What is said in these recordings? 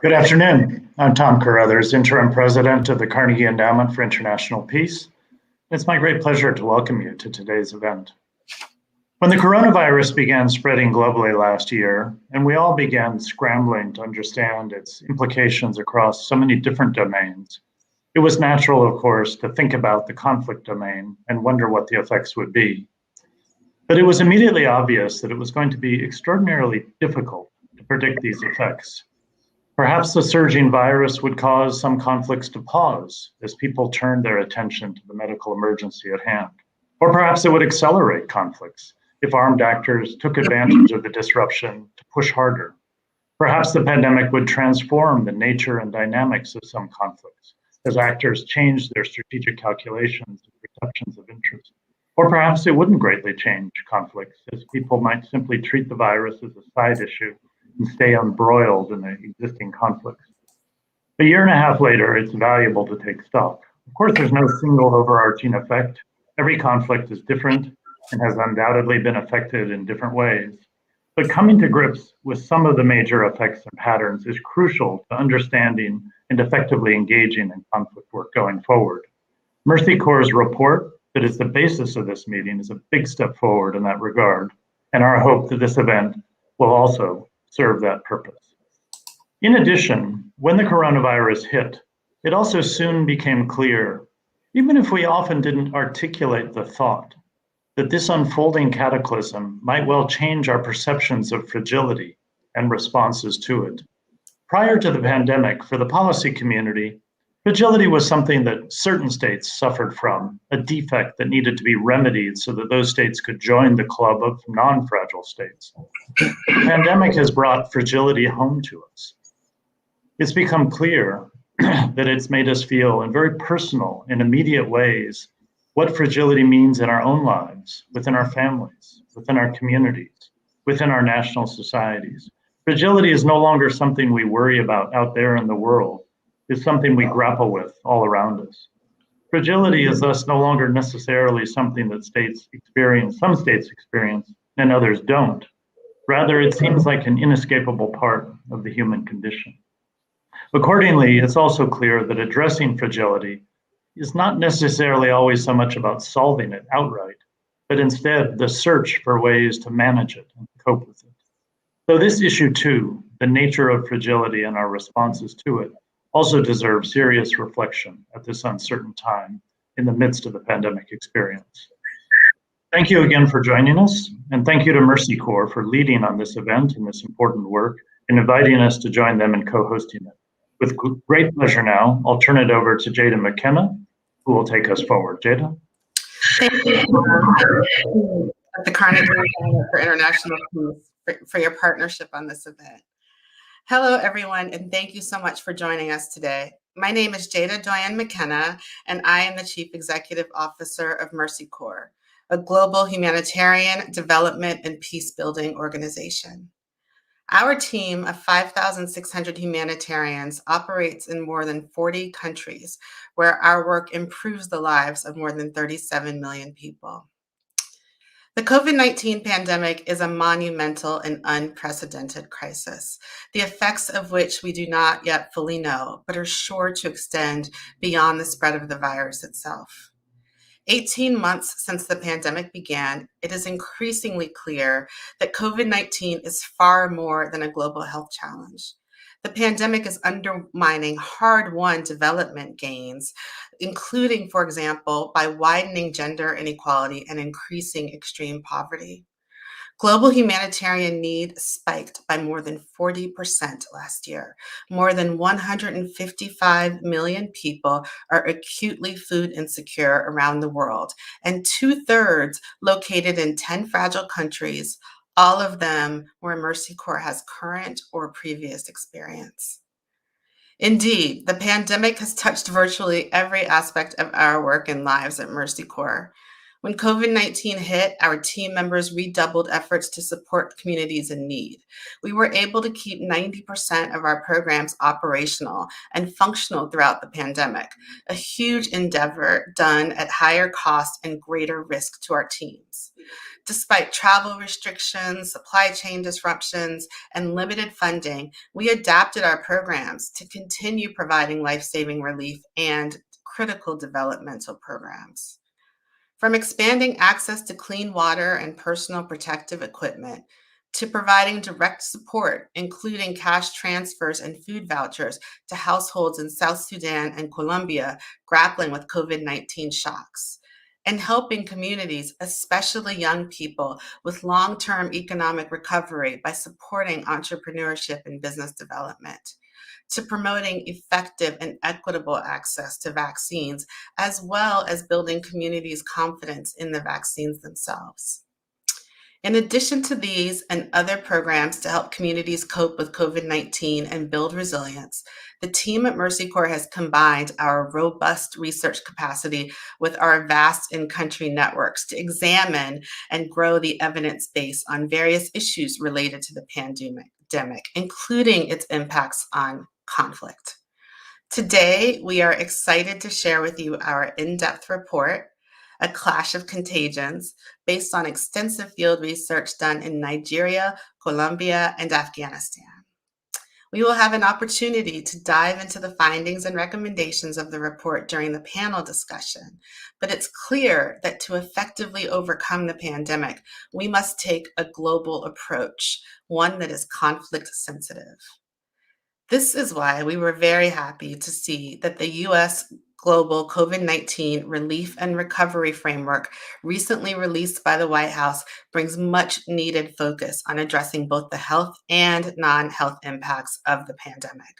Good afternoon. I'm Tom Carothers, Interim President of the Carnegie Endowment for International Peace. It's my great pleasure to welcome you to today's event. When the coronavirus began spreading globally last year, and we all began scrambling to understand its implications across so many different domains, it was natural, of course, to think about the conflict domain and wonder what the effects would be. But it was immediately obvious that it was going to be extraordinarily difficult to predict these effects. Perhaps the surging virus would cause some conflicts to pause as people turned their attention to the medical emergency at hand. Or perhaps it would accelerate conflicts if armed actors took advantage of the disruption to push harder. Perhaps the pandemic would transform the nature and dynamics of some conflicts as actors changed their strategic calculations and perceptions of interest. Or perhaps it wouldn't greatly change conflicts, as people might simply treat the virus as a side issue and stay embroiled in the existing conflicts. A year and a half later, it's valuable to take stock. Of course, there's no single overarching effect. Every conflict is different and has undoubtedly been affected in different ways. But coming to grips with some of the major effects and patterns is crucial to understanding and effectively engaging in conflict work going forward. Mercy Corps' report that is the basis of this meeting is a big step forward in that regard, and our hope that this event will also serve that purpose. In addition, when the coronavirus hit, it also soon became clear, even if we often didn't articulate the thought, that this unfolding cataclysm might well change our perceptions of fragility and responses to it. Prior to the pandemic, for the policy community, fragility was something that certain states suffered from, a defect that needed to be remedied so that those states could join the club of non-fragile states. The pandemic has brought fragility home to us. It's become clear that it's made us feel in very personal and immediate ways what fragility means in our own lives, within our families, within our communities, within our national societies. Fragility is no longer something we worry about out there in the world. Is something we grapple with all around us. Fragility is thus no longer necessarily something that some states experience and others don't. Rather, it seems like an inescapable part of the human condition. Accordingly, it's also clear that addressing fragility is not necessarily always so much about solving it outright, but instead the search for ways to manage it and cope with it. So this issue too, the nature of fragility and our responses to it, also deserves serious reflection at this uncertain time in the midst of the pandemic experience. Thank you again for joining us, and thank you to Mercy Corps for leading on this event and this important work and inviting us to join them in co-hosting it. With great pleasure now, I'll turn it over to Tjada McKenna, who will take us forward. Tjada? Thank you, the Carnegie Endowment for International Peace, for your partnership on this event. Hello, everyone, and thank you so much for joining us today. My name is Tjada McKenna, and I am the Chief Executive Officer of Mercy Corps, a global humanitarian development and peace-building organization. Our team of 5,600 humanitarians operates in more than 40 countries, where our work improves the lives of more than 37 million people. The COVID-19 pandemic is a monumental and unprecedented crisis, the effects of which we do not yet fully know, but are sure to extend beyond the spread of the virus itself. 18 months since the pandemic began, it is increasingly clear that COVID-19 is far more than a global health challenge. The pandemic is undermining hard-won development gains, including, for example, by widening gender inequality and increasing extreme poverty. Global humanitarian need spiked by more than 40% last year. More than 155 million people are acutely food insecure around the world, and 2/3 located in 10 fragile countries, all of them where Mercy Corps has current or previous experience. Indeed, the pandemic has touched virtually every aspect of our work and lives at Mercy Corps. When COVID-19 hit, our team members redoubled efforts to support communities in need. We were able to keep 90% of our programs operational and functional throughout the pandemic, a huge endeavor done at higher cost and greater risk to our teams. Despite travel restrictions, supply chain disruptions, and limited funding, we adapted our programs to continue providing life-saving relief and critical developmental programs. From expanding access to clean water and personal protective equipment, to providing direct support, including cash transfers and food vouchers to households in South Sudan and Colombia grappling with COVID-19 shocks, and helping communities, especially young people, with long-term economic recovery by supporting entrepreneurship and business development, to promoting effective and equitable access to vaccines, as well as building communities' confidence in the vaccines themselves. In addition to these and other programs to help communities cope with COVID-19 and build resilience, the team at Mercy Corps has combined our robust research capacity with our vast in-country networks to examine and grow the evidence base on various issues related to the pandemic, including its impacts on conflict. Today, we are excited to share with you our in-depth report, A Clash of Contagions, based on extensive field research done in Nigeria, Colombia, and Afghanistan. We will have an opportunity to dive into the findings and recommendations of the report during the panel discussion, but it's clear that to effectively overcome the pandemic, we must take a global approach, one that is conflict sensitive. This is why we were very happy to see that the U.S. Global COVID-19 Relief and Recovery Framework, recently released by the White House, brings much needed focus on addressing both the health and non-health impacts of the pandemic.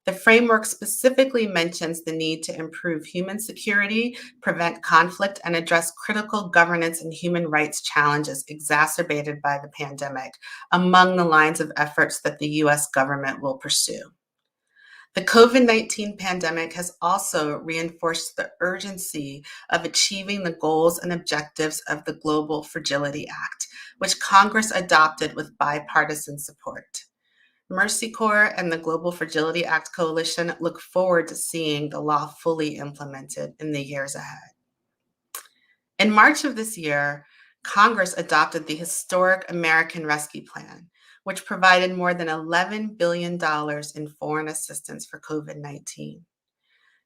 The framework specifically mentions the need to improve human security, prevent conflict, and address critical governance and human rights challenges exacerbated by the pandemic, among the lines of efforts that the U.S. government will pursue. The COVID-19 pandemic has also reinforced the urgency of achieving the goals and objectives of the Global Fragility Act, which Congress adopted with bipartisan support. Mercy Corps and the Global Fragility Act Coalition look forward to seeing the law fully implemented in the years ahead. In March of this year, Congress adopted the historic American Rescue Plan, which provided more than $11 billion in foreign assistance for COVID-19.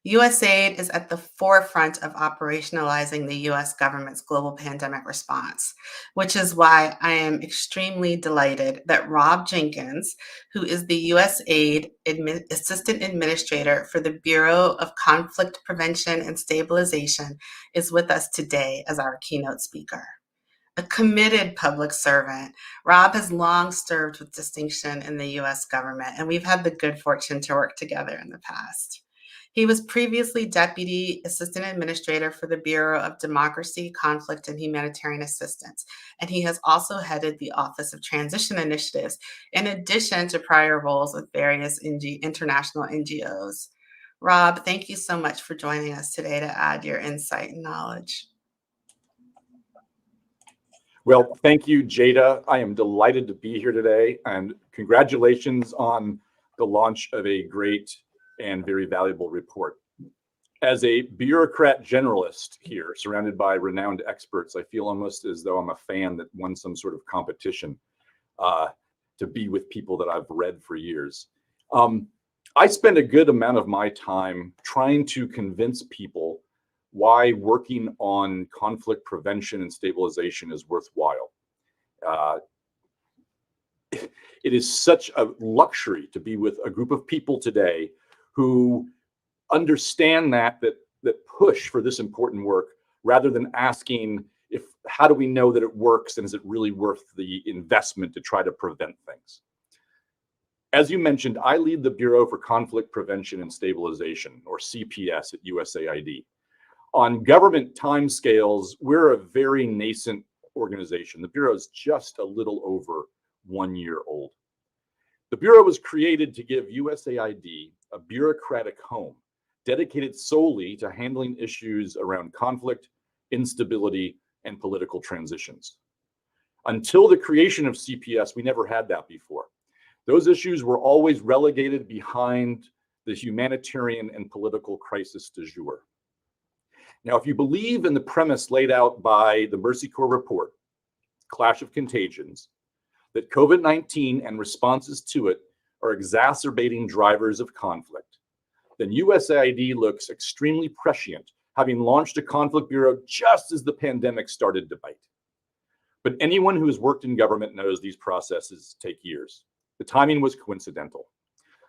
USAID is at the forefront of operationalizing the US government's global pandemic response, which is why I am extremely delighted that Rob Jenkins, who is the USAID Assistant Administrator for the Bureau of Conflict Prevention and Stabilization, is with us today as our keynote speaker. A committed public servant, Rob has long served with distinction in the US government, and we've had the good fortune to work together in the past. He was previously Deputy Assistant Administrator for the Bureau of Democracy, Conflict, and Humanitarian Assistance, and he has also headed the Office of Transition Initiatives, in addition to prior roles with various international NGOs. Rob, thank you so much for joining us today to add your insight and knowledge. Well, thank you, Jada. I am delighted to be here today, and congratulations on the launch of a great and very valuable report. As a bureaucrat generalist here, surrounded by renowned experts, I feel almost as though I'm a fan that won some sort of competition to be with people that I've read for years. I spend a good amount of my time trying to convince people why working on conflict prevention and stabilization is worthwhile. It is such a luxury to be with a group of people today who understand that push for this important work, rather than asking how do we know that it works, and is it really worth the investment to try to prevent things? As you mentioned, I lead the Bureau for Conflict Prevention and Stabilization, or CPS, at USAID. On government timescales, we're a very nascent organization. The Bureau is just a little over 1 year old. The Bureau was created to give USAID a bureaucratic home dedicated solely to handling issues around conflict, instability, and political transitions. Until the creation of CPS, we never had that before. Those issues were always relegated behind the humanitarian and political crisis du jour. Now, if you believe in the premise laid out by the Mercy Corps report, Clash of Contagions, that COVID-19 and responses to it are exacerbating drivers of conflict, then USAID looks extremely prescient, having launched a conflict bureau just as the pandemic started to bite. But anyone who has worked in government knows these processes take years. The timing was coincidental,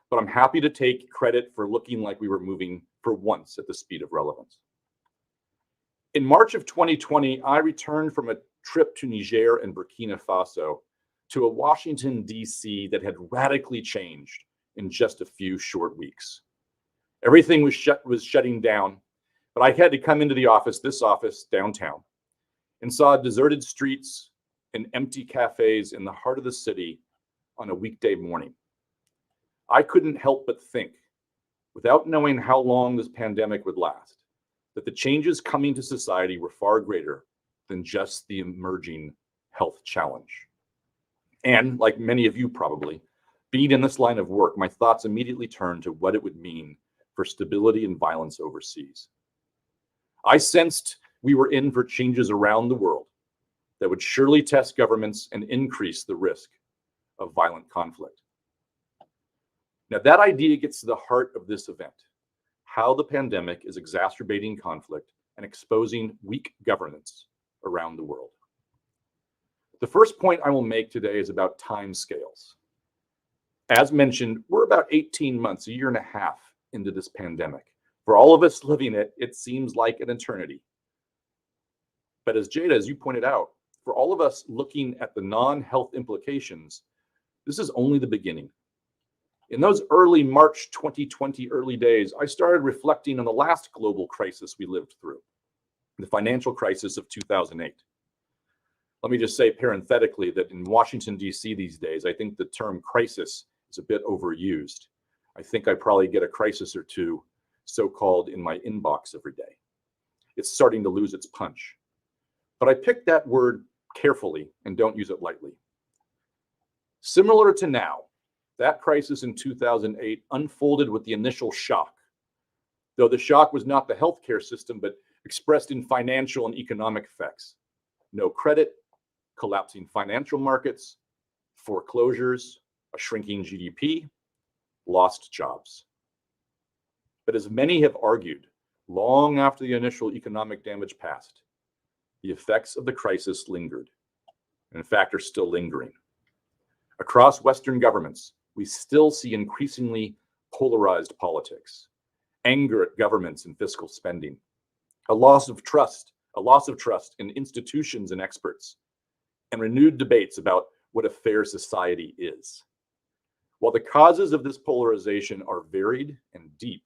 but I'm happy to take credit for looking like we were moving for once at the speed of relevance. In March of 2020, I returned from a trip to Niger and Burkina Faso to a Washington, D.C. that had radically changed in just a few short weeks. Everything was shutting down, but I had to come into this office downtown, and saw deserted streets and empty cafes in the heart of the city on a weekday morning. I couldn't help but think, without knowing how long this pandemic would last, that the changes coming to society were far greater than just the emerging health challenge. And like many of you probably, being in this line of work, my thoughts immediately turned to what it would mean for stability and violence overseas. I sensed we were in for changes around the world that would surely test governments and increase the risk of violent conflict. Now, that idea gets to the heart of this event, how the pandemic is exacerbating conflict and exposing weak governance around the world. The first point I will make today is about timescales. As mentioned, we're about 18 months, a year and a half into this pandemic. For all of us living it, it seems like an eternity. But as Jada, as you pointed out, for all of us looking at the non-health implications, this is only the beginning. In those early March 2020 early days, I started reflecting on the last global crisis we lived through, the financial crisis of 2008. Let me just say parenthetically that in Washington, D.C. these days, I think the term crisis is a bit overused. I think I probably get a crisis or two so-called in my inbox every day. It's starting to lose its punch. But I picked that word carefully and don't use it lightly. Similar to now, that crisis in 2008 unfolded with the initial shock, though the shock was not the healthcare system, but expressed in financial and economic effects. No credit, collapsing financial markets, foreclosures, a shrinking GDP, lost jobs. But as many have argued, long after the initial economic damage passed, the effects of the crisis lingered, and in fact are still lingering. Across Western governments, we still see increasingly polarized politics, anger at governments and fiscal spending, a loss of trust in institutions and experts, and renewed debates about what a fair society is. While the causes of this polarization are varied and deep,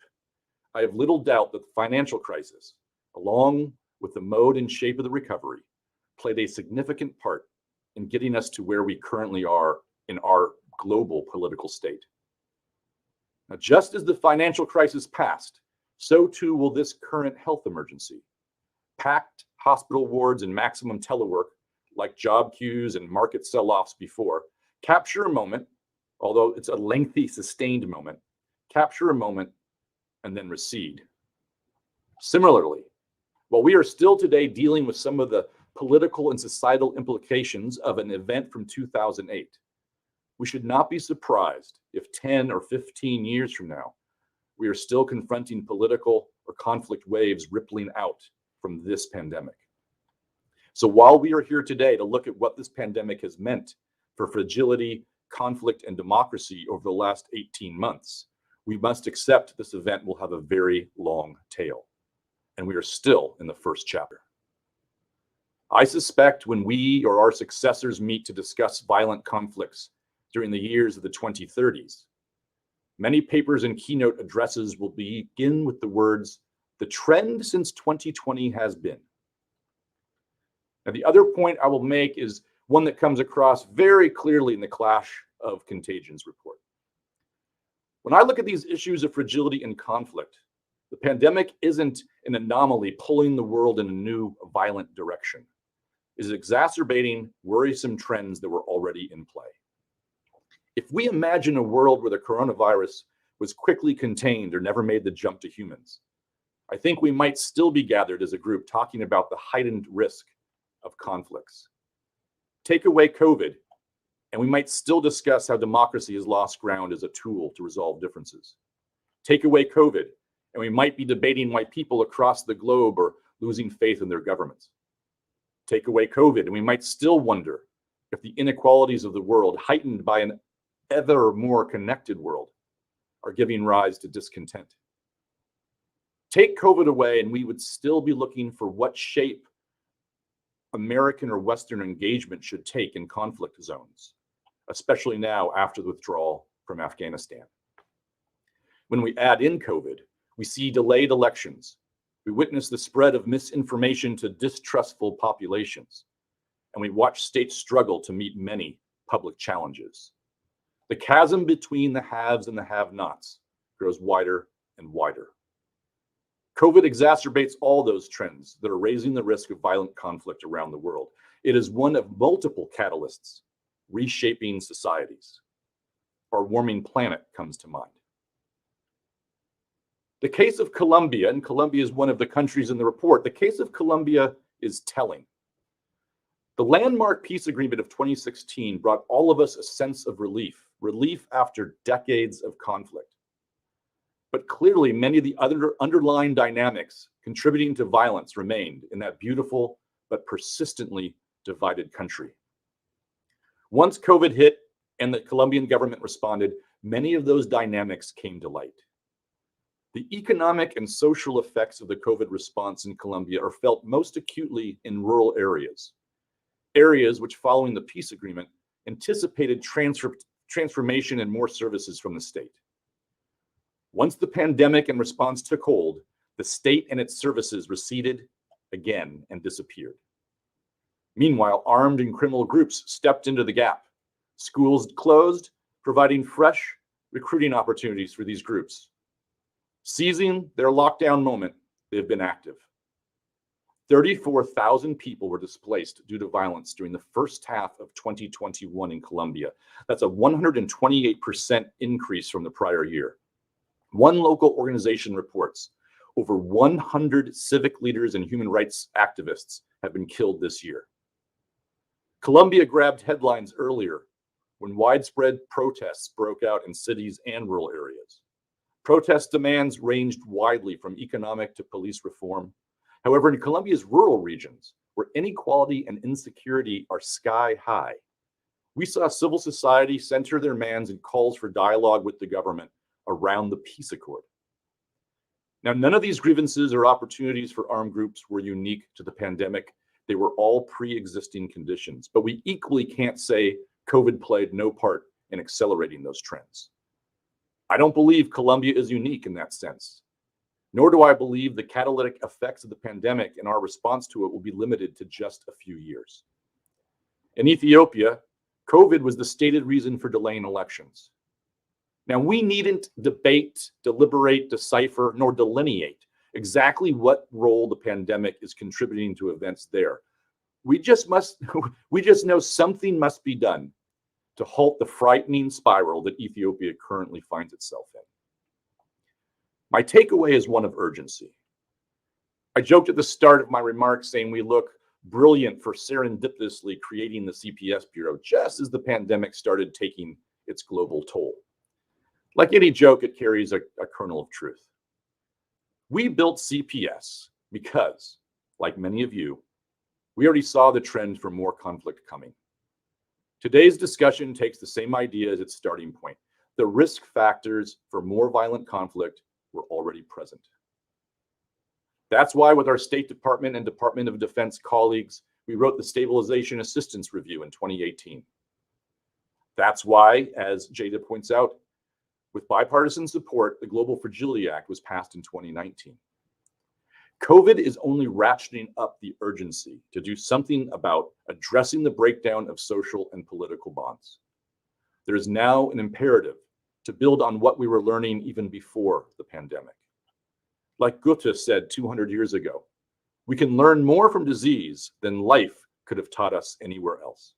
I have little doubt that the financial crisis, along with the mode and shape of the recovery, played a significant part in getting us to where we currently are in our global political state. Now, just as the financial crisis passed, so too will this current health emergency. Packed hospital wards and maximum telework, like job queues and market sell-offs before, capture a moment, although it's a lengthy, sustained moment, capture a moment and then recede. Similarly, while we are still today dealing with some of the political and societal implications of an event from 2008, we should not be surprised if 10 or 15 years from now, we are still confronting political or conflict waves rippling out from this pandemic. So while we are here today to look at what this pandemic has meant for fragility, conflict, and democracy over the last 18 months, we must accept this event will have a very long tail, and we are still in the first chapter. I suspect when we or our successors meet to discuss violent conflicts during the years of the 2030s, many papers and keynote addresses will begin with the words, "The trend since 2020 has been." Now, the other point I will make is one that comes across very clearly in the Clash of Contagions report. When I look at these issues of fragility and conflict, the pandemic isn't an anomaly pulling the world in a new violent direction. is exacerbating worrisome trends that were already in play. If we imagine a world where the coronavirus was quickly contained or never made the jump to humans, I think we might still be gathered as a group talking about the heightened risk of conflicts. Take away COVID, and we might still discuss how democracy has lost ground as a tool to resolve differences. Take away COVID, and we might be debating why people across the globe are losing faith in their governments. Take away COVID, and we might still wonder if the inequalities of the world, heightened by an ever more connected world, are giving rise to discontent. Take COVID away, and we would still be looking for what shape American or Western engagement should take in conflict zones, especially now after the withdrawal from Afghanistan. When we add in COVID, we see delayed elections. We witness the spread of misinformation to distrustful populations, and we watch states struggle to meet many public challenges. The chasm between the haves and the have-nots grows wider and wider. COVID exacerbates all those trends that are raising the risk of violent conflict around the world. It is one of multiple catalysts reshaping societies. Our warming planet comes to mind. The case of Colombia, and Colombia is one of the countries in the report, the case of Colombia is telling. The landmark peace agreement of 2016 brought all of us a sense of relief after decades of conflict. But clearly, many of the other underlying dynamics contributing to violence remained in that beautiful but persistently divided country. Once COVID hit and the Colombian government responded, many of those dynamics came to light. The economic and social effects of the COVID response in Colombia are felt most acutely in rural areas which, following the peace agreement, anticipated transformation and more services from the state. Once the pandemic and response took hold, the state and its services receded again and disappeared. Meanwhile, armed and criminal groups stepped into the gap. Schools closed, providing fresh recruiting opportunities for these groups. Seizing their lockdown moment, they have been active. 34,000 people were displaced due to violence during the first half of 2021 in Colombia. That's a 128% increase from the prior year. One local organization reports over 100 civic leaders and human rights activists have been killed this year. Colombia grabbed headlines earlier when widespread protests broke out in cities and rural areas. Protest demands ranged widely from economic to police reform. However, in Colombia's rural regions, where inequality and insecurity are sky high, we saw civil society center their demands in calls for dialogue with the government around the peace accord. Now, none of these grievances or opportunities for armed groups were unique to the pandemic. They were all pre-existing conditions, but we equally can't say COVID played no part in accelerating those trends. I don't believe Colombia is unique in that sense, nor do I believe the catalytic effects of the pandemic and our response to it will be limited to just a few years. In Ethiopia, COVID was the stated reason for delaying elections. Now, we needn't debate, deliberate, decipher, nor delineate exactly what role the pandemic is contributing to events there. We just know something must be done to halt the frightening spiral that Ethiopia currently finds itself in. My takeaway is one of urgency. I joked at the start of my remarks saying we look brilliant for serendipitously creating the CPS Bureau just as the pandemic started taking its global toll. Like any joke, it carries a kernel of truth. We built CPS because, like many of you, we already saw the trend for more conflict coming. Today's discussion takes the same idea as its starting point. The risk factors for more violent conflict were already present. That's why with our State Department and Department of Defense colleagues, we wrote the Stabilization Assistance Review in 2018. That's why, as Jada points out, with bipartisan support, the Global Fragility Act was passed in 2019. COVID is only ratcheting up the urgency to do something about addressing the breakdown of social and political bonds. There is now an imperative to build on what we were learning even before the pandemic. Like Goethe said 200 years ago, we can learn more from disease than life could have taught us anywhere else.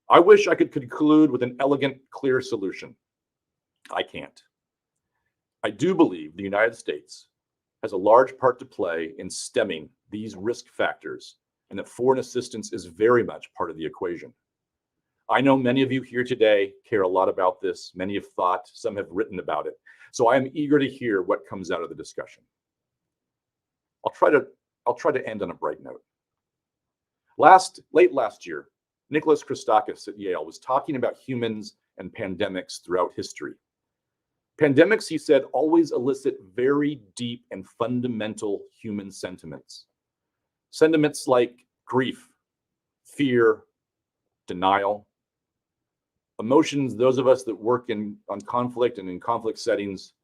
I wish I could conclude with an elegant, clear solution. I can't. I do believe the United States has a large part to play in stemming these risk factors, and that foreign assistance is very much part of the equation. I know many of you here today care a lot about this. Many have thought, some have written about it. So I am eager to hear what comes out of the discussion. I'll try to end on a bright note. Late last year, Nicholas Christakis at Yale was talking about humans and pandemics throughout history. Pandemics, he said, always elicit very deep and fundamental human sentiments. Sentiments like grief, fear, denial. Emotions, those of us that work on conflict and in conflict settings,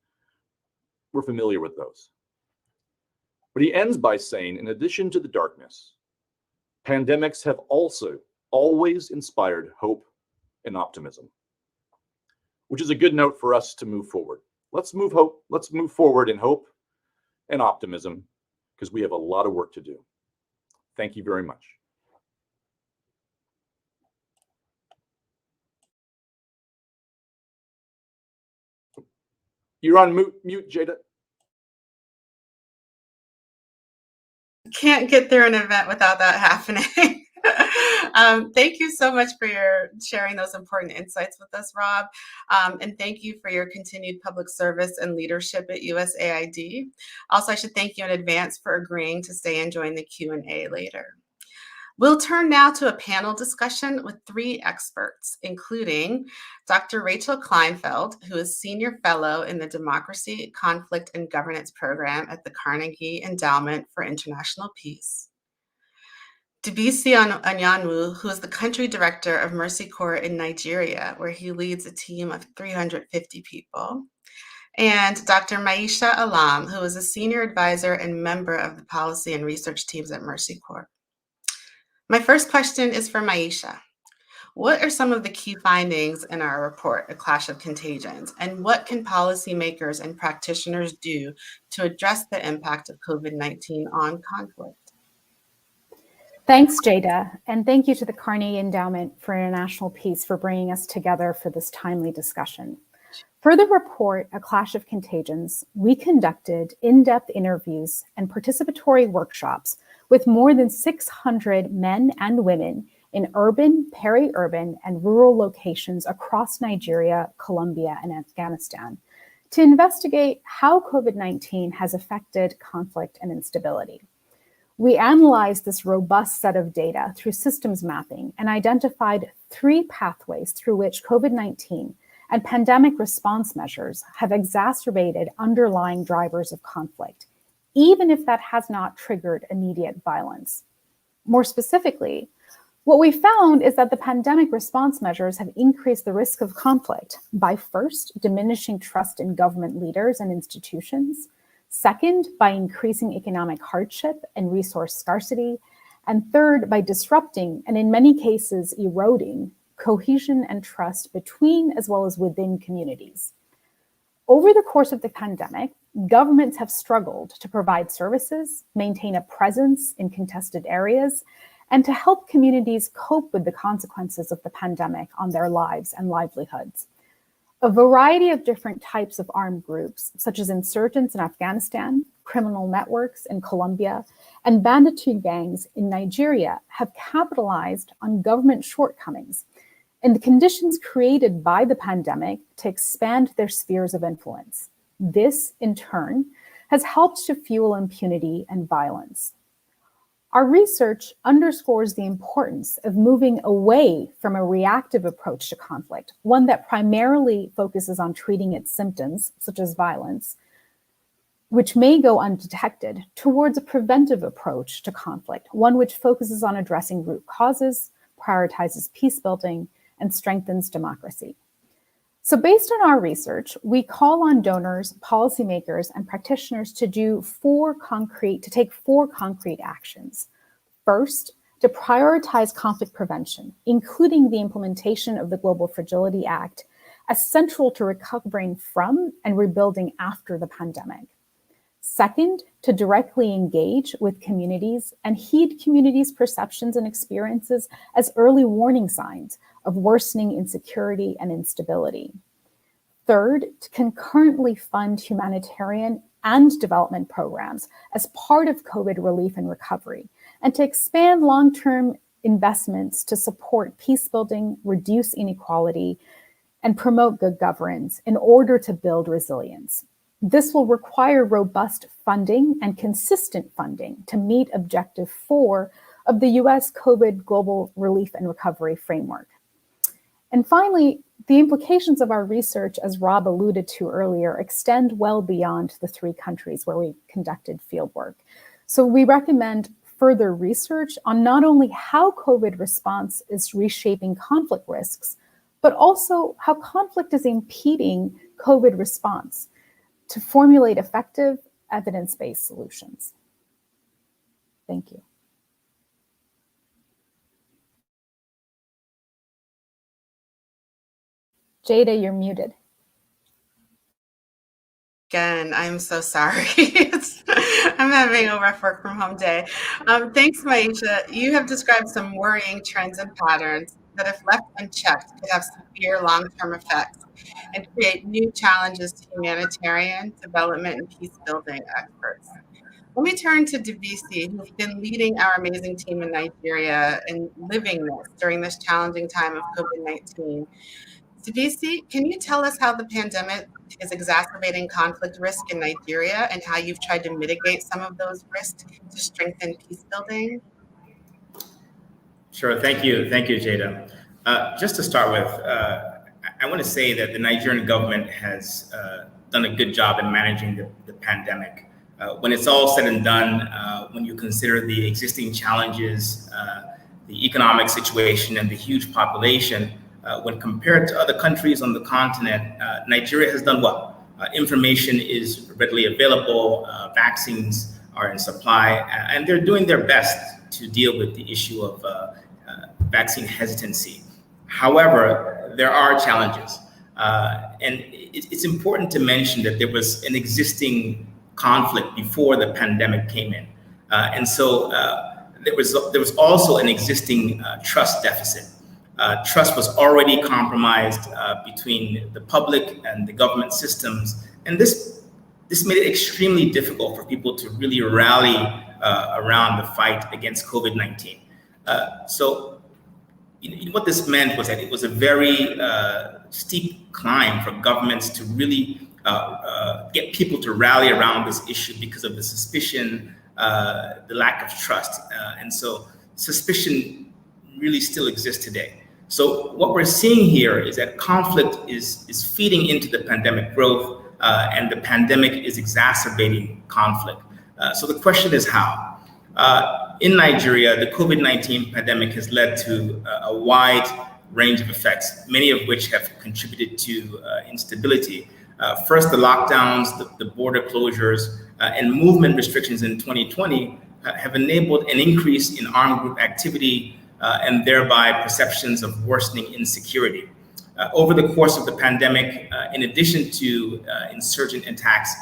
we're familiar with those. But he ends by saying, in addition to the darkness, pandemics have also always inspired hope and optimism, which is a good note for us to move forward. Let's move forward in hope and optimism, because we have a lot of work to do. Thank you very much. You're on mute, Tjada. Can't get through an event without that happening. Thank you so much for your sharing those important insights with us, Rob. And thank you for your continued public service and leadership at USAID. Also, I should thank you in advance for agreeing to stay and join the Q&A later. We'll turn now to a panel discussion with 3 experts, including Dr. Rachel Kleinfeld, who is Senior Fellow in the Democracy, Conflict, and Governance Program at the Carnegie Endowment for International Peace. Ndubisi Anywanwu, who is the Country Director of Mercy Corps in Nigeria, where he leads a team of 350 people. And Dr. Mayesha Alam, who is a Senior Advisor and member of the Policy and Research teams at Mercy Corps. My first question is for Mayesha. What are some of the key findings in our report, A Clash of Contagions, and what can policymakers and practitioners do to address the impact of COVID-19 on conflict? Thanks, Tjada, and thank you to the Carnegie Endowment for International Peace for bringing us together for this timely discussion. For the report, A Clash of Contagions, we conducted in-depth interviews and participatory workshops with more than 600 men and women in urban, peri-urban, and rural locations across Nigeria, Colombia, and Afghanistan to investigate how COVID-19 has affected conflict and instability. We analyzed this robust set of data through systems mapping and identified 3 pathways through which COVID-19 and pandemic response measures have exacerbated underlying drivers of conflict, even if that has not triggered immediate violence. More specifically, what we found is that the pandemic response measures have increased the risk of conflict by first, diminishing trust in government leaders and institutions, second, by increasing economic hardship and resource scarcity, and third, by disrupting and in many cases eroding cohesion and trust between as well as within communities. Over the course of the pandemic, governments have struggled to provide services, maintain a presence in contested areas, and to help communities cope with the consequences of the pandemic on their lives and livelihoods. A variety of different types of armed groups, such as insurgents in Afghanistan, criminal networks in Colombia, and banditry gangs in Nigeria, have capitalized on government shortcomings and the conditions created by the pandemic to expand their spheres of influence. This, in turn, has helped to fuel impunity and violence. Our research underscores the importance of moving away from a reactive approach to conflict, one that primarily focuses on treating its symptoms, such as violence, which may go undetected, towards a preventive approach to conflict, one which focuses on addressing root causes, prioritizes peace building, and strengthens democracy. So based on our research, we call on donors, policymakers, and practitioners to take 4 concrete actions. First, to prioritize conflict prevention, including the implementation of the Global Fragility Act, as central to recovering from and rebuilding after the pandemic. Second, to directly engage with communities and heed communities' perceptions and experiences as early warning signs of worsening insecurity and instability. Third, to concurrently fund humanitarian and development programs as part of COVID relief and recovery, and to expand long-term investments to support peacebuilding, reduce inequality, and promote good governance in order to build resilience. This will require robust funding and consistent funding to meet Objective 4 of the US COVID Global Relief and Recovery Framework. And finally, the implications of our research, as Rob alluded to earlier, extend well beyond the 3 countries where we conducted fieldwork. So we recommend further research on not only how COVID response is reshaping conflict risks, but also how conflict is impeding COVID response to formulate effective evidence-based solutions. Thank you. Jada, you're muted. Again, I'm so sorry. I'm having a rough work from home day. Thanks, Mayesha. You have described some worrying trends and patterns that, if left unchecked, could have severe long-term effects and create new challenges to humanitarian, development, and peace-building efforts. Let me turn to Ndubisi, who's been leading our amazing team in Nigeria and living this during this challenging time of COVID-19. Ndubisi, can you tell us how the pandemic is exacerbating conflict risk in Nigeria and how you've tried to mitigate some of those risks to strengthen peace building? Sure, thank you, Jada. Just to start with, I want to say that the Nigerian government has done a good job in managing the pandemic. When it's all said and done, when you consider the existing challenges, the economic situation, and the huge population, when compared to other countries on the continent, Nigeria has done well. Information is readily available, vaccines are in supply, and they're doing their best to deal with the issue of vaccine hesitancy. However, there are challenges, and it's important to mention that there was an existing conflict before the pandemic came in, and so there was also an existing trust deficit. Trust was already compromised between the public and the government systems, and this made it extremely difficult for people to really rally around the fight against COVID-19. So what this meant was that it was a very steep climb for governments to really get people to rally around this issue because of the suspicion, the lack of trust. And so suspicion really still exists today. So what we're seeing here is that conflict is feeding into the pandemic growth, and the pandemic is exacerbating conflict. So the question is how? In Nigeria, the COVID-19 pandemic has led to a wide range of effects, many of which have contributed to instability. First, the lockdowns, the border closures, and movement restrictions in 2020 have enabled an increase in armed group activity and thereby perceptions of worsening insecurity. Over the course of the pandemic, in addition to insurgent attacks,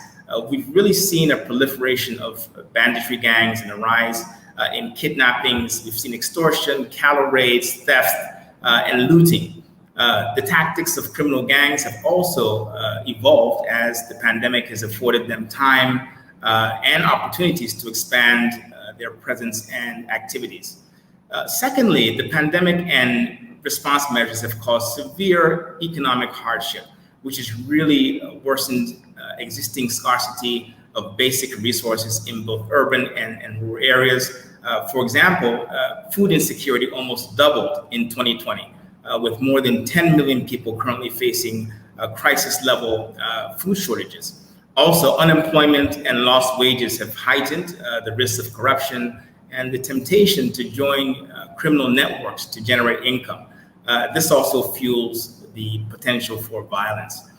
we've really seen a proliferation of banditry gangs and a rise in kidnappings. We've seen extortion, cattle raids, theft, and looting. The tactics of criminal gangs have also evolved as the pandemic has afforded them time and opportunities to expand their presence and activities. Secondly, the pandemic and response measures have caused severe economic hardship, which has really worsened existing scarcity of basic resources in both urban and rural areas. For example, food insecurity almost doubled in 2020, with more than 10 million people currently facing crisis-level food shortages. Also, unemployment and lost wages have heightened the risks of corruption and the temptation to join criminal networks to generate income. This also fuels the potential for violence.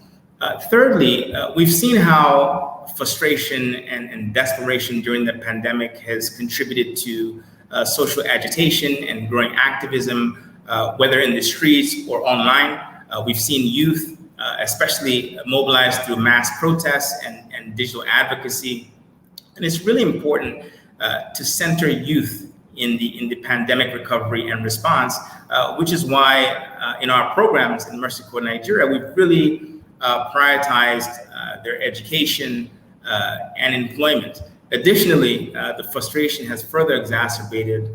Thirdly, we've seen how frustration and desperation during the pandemic has contributed to social agitation and growing activism, whether in the streets or online. We've seen youth, especially mobilized through mass protests and digital advocacy. And it's really important to center youth in the pandemic recovery and response, which is why in our programs in Mercy Corps Nigeria, we've really prioritized their education and employment. Additionally, the frustration has further exacerbated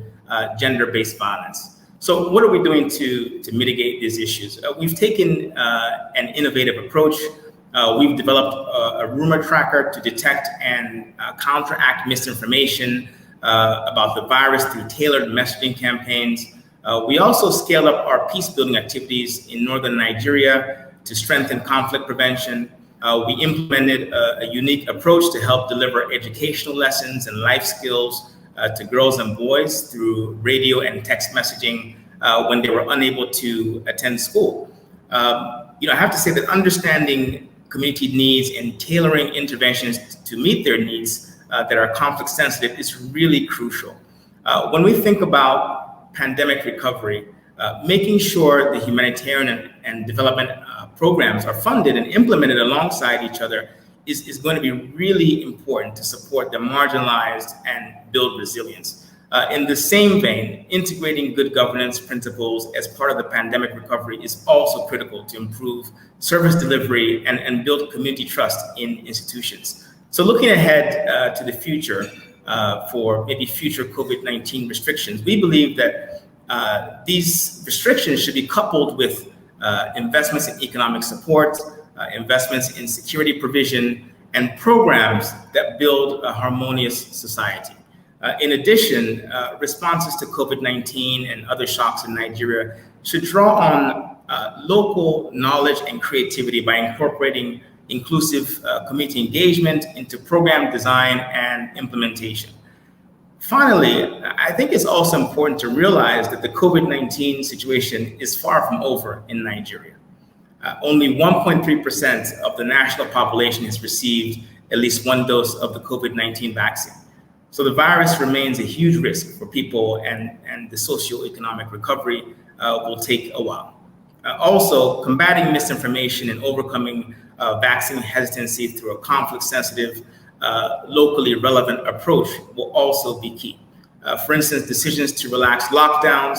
gender-based violence. So what are we doing to mitigate these issues? We've taken an innovative approach. We've developed a rumor tracker to detect and counteract misinformation about the virus through tailored messaging campaigns. We also scaled up our peacebuilding activities in northern Nigeria to strengthen conflict prevention. We implemented a unique approach to help deliver educational lessons and life skills to girls and boys through radio and text messaging when they were unable to attend school. I have to say that understanding community needs and tailoring interventions to meet their needs that are conflict sensitive is really crucial. When we think about pandemic recovery, making sure the humanitarian and development programs are funded and implemented alongside each other is going to be really important to support the marginalized and build resilience. In the same vein, integrating good governance principles as part of the pandemic recovery is also critical to improve service delivery and build community trust in institutions. So looking ahead to the future for maybe future COVID-19 restrictions, we believe that these restrictions should be coupled with investments in economic support, investments in security provision, and programs that build a harmonious society. In addition, responses to COVID-19 and other shocks in Nigeria should draw on local knowledge and creativity by incorporating inclusive community engagement into program design and implementation. Finally, I think it's also important to realize that the COVID-19 situation is far from over in Nigeria. Only 1.3% of the national population has received at least one dose of the COVID-19 vaccine. So the virus remains a huge risk for people, and the socioeconomic recovery will take a while. Also, combating misinformation and overcoming vaccine hesitancy through a conflict-sensitive, locally relevant approach will also be key. For instance, decisions to relax lockdowns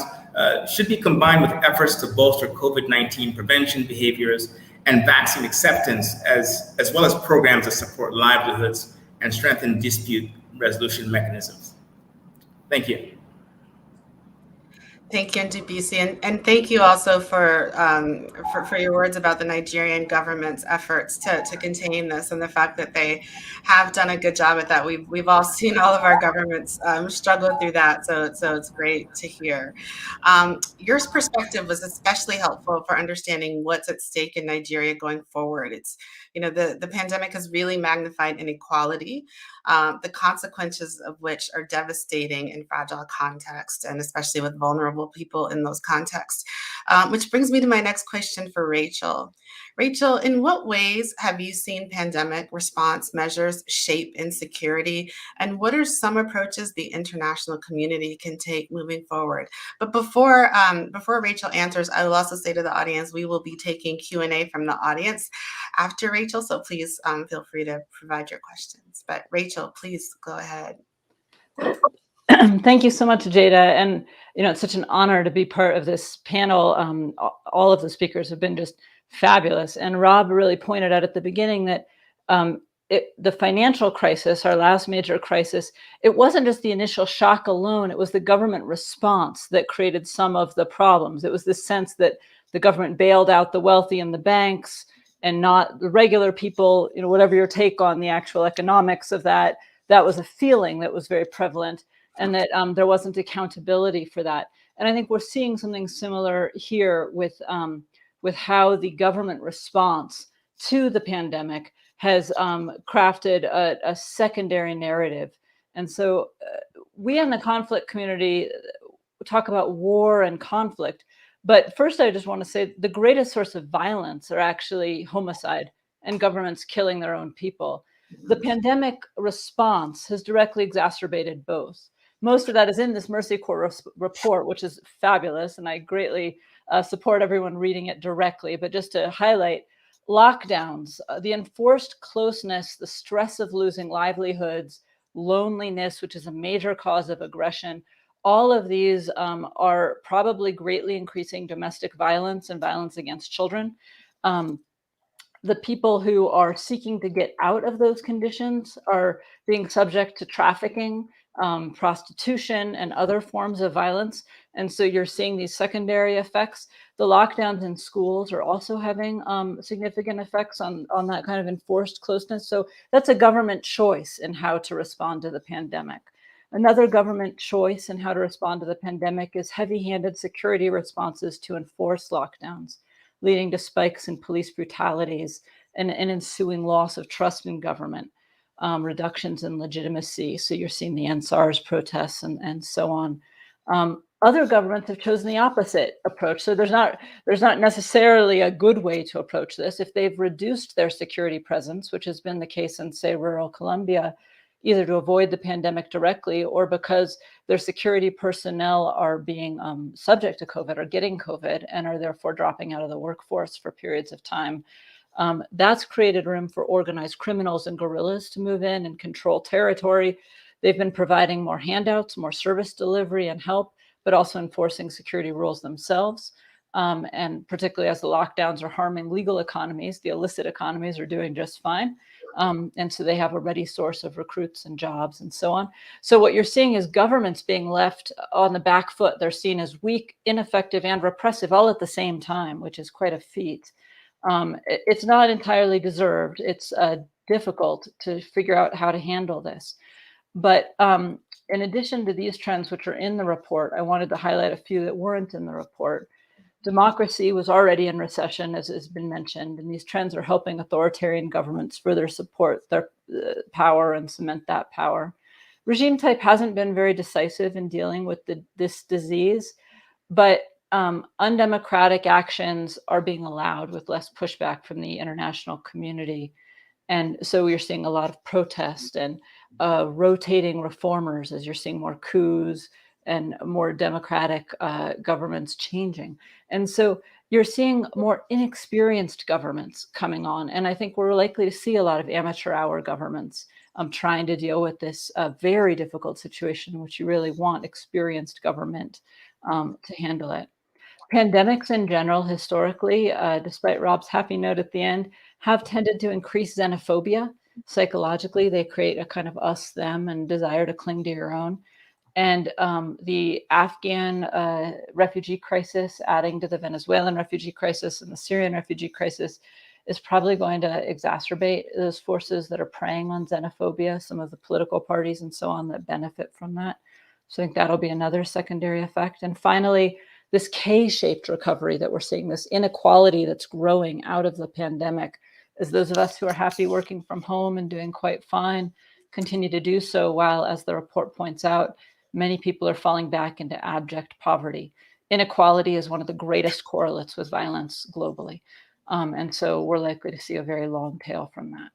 should be combined with efforts to bolster COVID-19 prevention behaviors and vaccine acceptance, as well as programs that support livelihoods and strengthen dispute resolution mechanisms. Thank you. Thank you, Ndubisi, and thank you also for your words about the Nigerian government's efforts to contain this, and the fact that they have done a good job at that. We've all seen all of our governments struggle through that, so it's great to hear. Your perspective was especially helpful for understanding what's at stake in Nigeria going forward. It's the pandemic has really magnified inequality, the consequences of which are devastating in fragile contexts, and especially with vulnerable people in those contexts. Which brings me to my next question for Rachel. Rachel, in what ways have you seen pandemic response measures shape insecurity, and what are some approaches the international community can take moving forward? But before Rachel answers, I will also say to the audience, we will be taking Q&A from the audience after Rachel, so please feel free to provide your questions. But Rachel, please go ahead. Thank you so much, Tjada. And it's such an honor to be part of this panel. All of the speakers have been just fabulous. And Rob really pointed out at the beginning that the financial crisis, our last major crisis, it wasn't just the initial shock alone. It was the government response that created some of the problems. It was this sense that the government bailed out the wealthy and the banks and not the regular people. Whatever your take on the actual economics of that, that was a feeling that was very prevalent, and that there wasn't accountability for that. And I think we're seeing something similar here with how the government response to the pandemic has crafted a secondary narrative. And so we in the conflict community talk about war and conflict, but first I just want to say the greatest source of violence are actually homicide and governments killing their own people. The pandemic response has directly exacerbated both. Most of that is in this Mercy Corps report, which is fabulous, and I greatly support everyone reading it directly. But just to highlight, lockdowns, the enforced closeness, the stress of losing livelihoods, loneliness, which is a major cause of aggression. All of these are probably greatly increasing domestic violence and violence against children. The people who are seeking to get out of those conditions are being subject to trafficking, prostitution, and other forms of violence. And so you're seeing these secondary effects. The lockdowns in schools are also having significant effects on that kind of enforced closeness. So that's a government choice in how to respond to the pandemic. Another government choice in how to respond to the pandemic is heavy-handed security responses to enforce lockdowns, leading to spikes in police brutalities and an ensuing loss of trust in government, reductions in legitimacy. So you're seeing the NSARS protests and so on. Other governments have chosen the opposite approach. So there's not necessarily a good way to approach this. If they've reduced their security presence, which has been the case in, say, rural Colombia, either to avoid the pandemic directly or because their security personnel are being subject to COVID or getting COVID and are therefore dropping out of the workforce for periods of time. That's created room for organized criminals and guerrillas to move in and control territory. They've been providing more handouts, more service delivery and help, but also enforcing security rules themselves. And particularly as the lockdowns are harming legal economies, the illicit economies are doing just fine. And so they have a ready source of recruits and jobs and so on. So what you're seeing is governments being left on the back foot. They're seen as weak, ineffective, and repressive all at the same time, which is quite a feat. It's not entirely deserved. It's difficult to figure out how to handle this. But in addition to these trends, which are in the report, I wanted to highlight a few that weren't in the report. Democracy was already in recession, as has been mentioned, and these trends are helping authoritarian governments further support their power and cement that power. Regime type hasn't been very decisive in dealing with this disease, but undemocratic actions are being allowed with less pushback from the international community. And so you're seeing a lot of protest and rotating reformers as you're seeing more coups and more democratic governments changing. And so you're seeing more inexperienced governments coming on. And I think we're likely to see a lot of amateur hour governments trying to deal with this very difficult situation, which you really want experienced government to handle it. Pandemics in general, historically, despite Rob's happy note at the end, have tended to increase xenophobia. Psychologically, they create a kind of us, them, and desire to cling to your own. And the Afghan refugee crisis, adding to the Venezuelan refugee crisis and the Syrian refugee crisis, is probably going to exacerbate those forces that are preying on xenophobia, some of the political parties and so on that benefit from that. So I think that'll be another secondary effect. And finally, this K-shaped recovery that we're seeing, this inequality that's growing out of the pandemic, as those of us who are happy working from home and doing quite fine continue to do so, while, as the report points out, many people are falling back into abject poverty. Inequality is one of the greatest correlates with violence globally. And so we're likely to see a very long tail from that.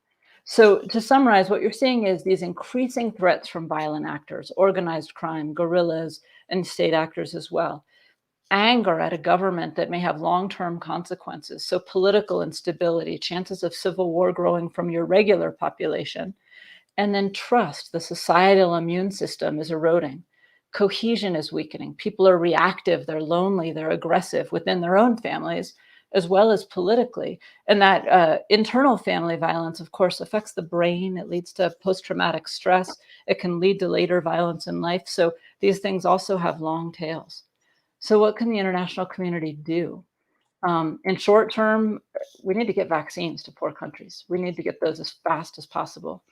So to summarize, what you're seeing is these increasing threats from violent actors, organized crime, guerrillas, and state actors as well. Anger at a government that may have long-term consequences. So political instability, chances of civil war growing from your regular population. And then trust, the societal immune system is eroding. Cohesion is weakening. People are reactive, they're lonely, they're aggressive within their own families, as well as politically. And that internal family violence, of course, affects the brain. It leads to post-traumatic stress. It can lead to later violence in life. So these things also have long tails. So what can the international community do? In short term, we need to get vaccines to poor countries. We need to get those as fast as possible.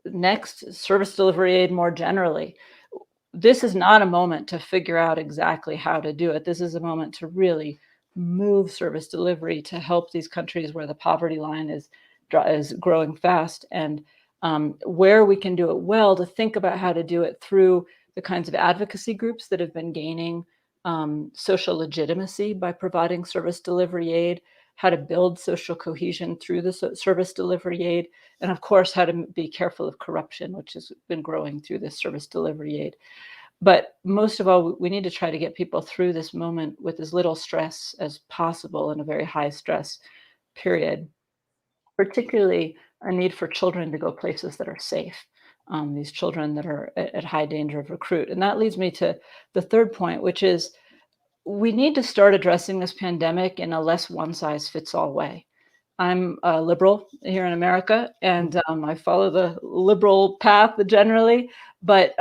Next, service delivery aid more generally. This is not a moment to figure out exactly how to do it. This is a moment to really move service delivery to help these countries where the poverty line is growing fast, and where we can do it well, to think about how to do it through the kinds of advocacy groups that have been gaining social legitimacy by providing service delivery aid, how to build social cohesion through the service delivery aid, and of course, how to be careful of corruption, which has been growing through this service delivery aid. But most of all, we need to try to get people through this moment with as little stress as possible in a very high stress period, particularly a need for children to go places that are safe. these children that are at high danger of recruit. And that leads me to the third point, which is we need to start addressing this pandemic in a less one-size-fits-all way. I'm a liberal here in America, and I follow the liberal path generally, but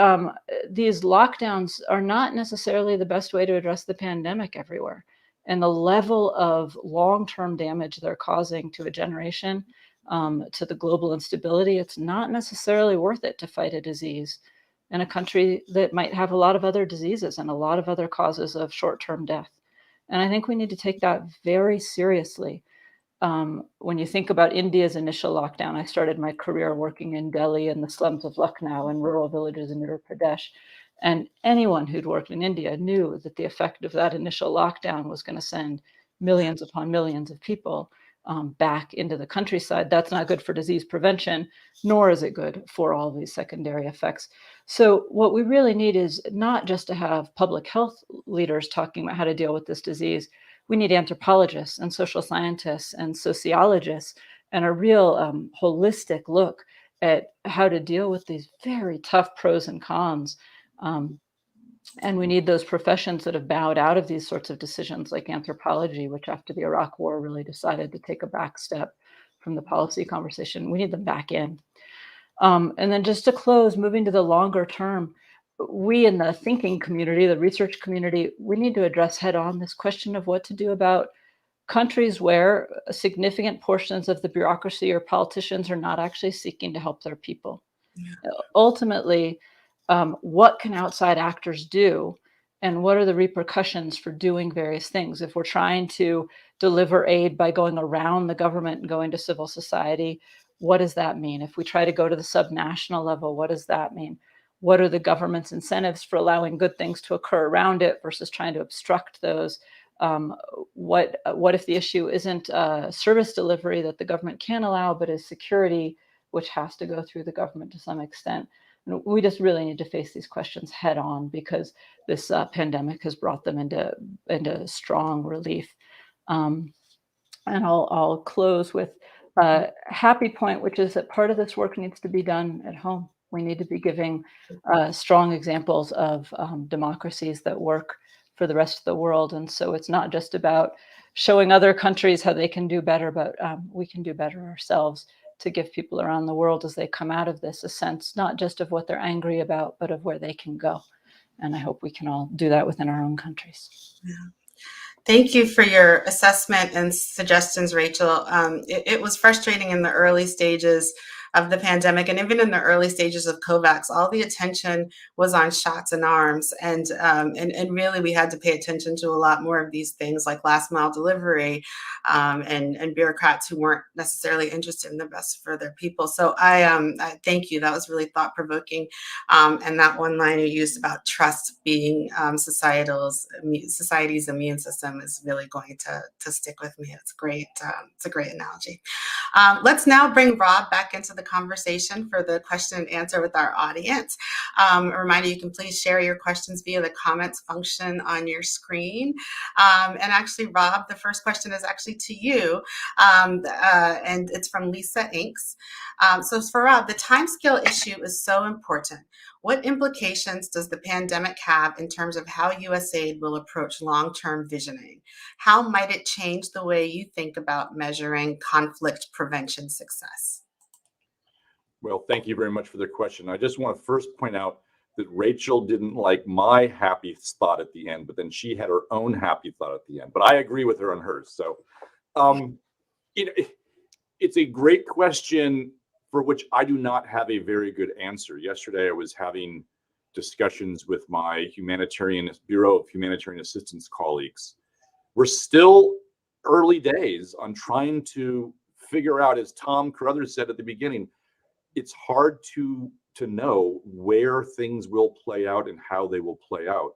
these lockdowns are not necessarily the best way to address the pandemic everywhere. And the level of long-term damage they're causing to a generation, to the global instability, it's not necessarily worth it to fight a disease in a country that might have a lot of other diseases and a lot of other causes of short-term death. And I think we need to take that very seriously. When you think about India's initial lockdown, I started my career working in Delhi and the slums of Lucknow and rural villages in Uttar Pradesh. And anyone who'd worked in India knew that the effect of that initial lockdown was going to send millions upon millions of people back into the countryside. That's not good for disease prevention, nor is it good for all these secondary effects. So what we really need is not just to have public health leaders talking about how to deal with this disease. We need anthropologists and social scientists and sociologists and a real holistic look at how to deal with these very tough pros and cons. And we need those professions that have bowed out of these sorts of decisions, like anthropology, which after the Iraq War really decided to take a back step from the policy conversation. We need them back in. And then just to close, moving to the longer term, we in the thinking community, the research community, we need to address head on this question of what to do about countries where significant portions of the bureaucracy or politicians are not actually seeking to help their people. Yeah. Ultimately, what can outside actors do, and what are the repercussions for doing various things? If we're trying to deliver aid by going around the government and going to civil society, what does that mean? If we try to go to the subnational level, what does that mean? What are the government's incentives for allowing good things to occur around it versus trying to obstruct those? What if the issue isn't service delivery that the government can allow, but is security, which has to go through the government to some extent? And we just really need to face these questions head on, because this pandemic has brought them into strong relief. And I'll close with a happy point, which is that part of this work needs to be done at home. We need to be giving strong examples of democracies that work for the rest of the world. And so it's not just about showing other countries how they can do better, but we can do better ourselves to give people around the world, as they come out of this, a sense not just of what they're angry about, but of where they can go. And I hope we can all do that within our own countries. Yeah. Thank you for your assessment and suggestions, Rachel. It was frustrating in the early stages of the pandemic, and even in the early stages of COVAX, all the attention was on shots in arms, and really we had to pay attention to a lot more of these things like last mile delivery, and bureaucrats who weren't necessarily interested in the best for their people. So I thank you. That was really thought provoking, and that one line you used about trust being society's immune system is really going to stick with me. It's great. It's a great analogy. Let's now bring Rob back into the conversation for the question and answer with our audience. A reminder, you can please share your questions via the comments function on your screen. And actually, Rob, the first question is actually to you, and it's from Lisa Inks. So for Rob, the timescale issue is so important. What implications does the pandemic have in terms of how USAID will approach long-term visioning? How might it change the way you think about measuring conflict prevention success? Well, thank you very much for the question. I just want to first point out that Rachel didn't like my happy thought at the end, but then she had her own happy thought at the end. But I agree with her on hers. So it's a great question for which I do not have a very good answer. Yesterday, I was having discussions with my Bureau of Humanitarian Assistance colleagues. We're still early days on trying to figure out, as Tom Carothers said at the beginning, it's hard to know where things will play out and how they will play out.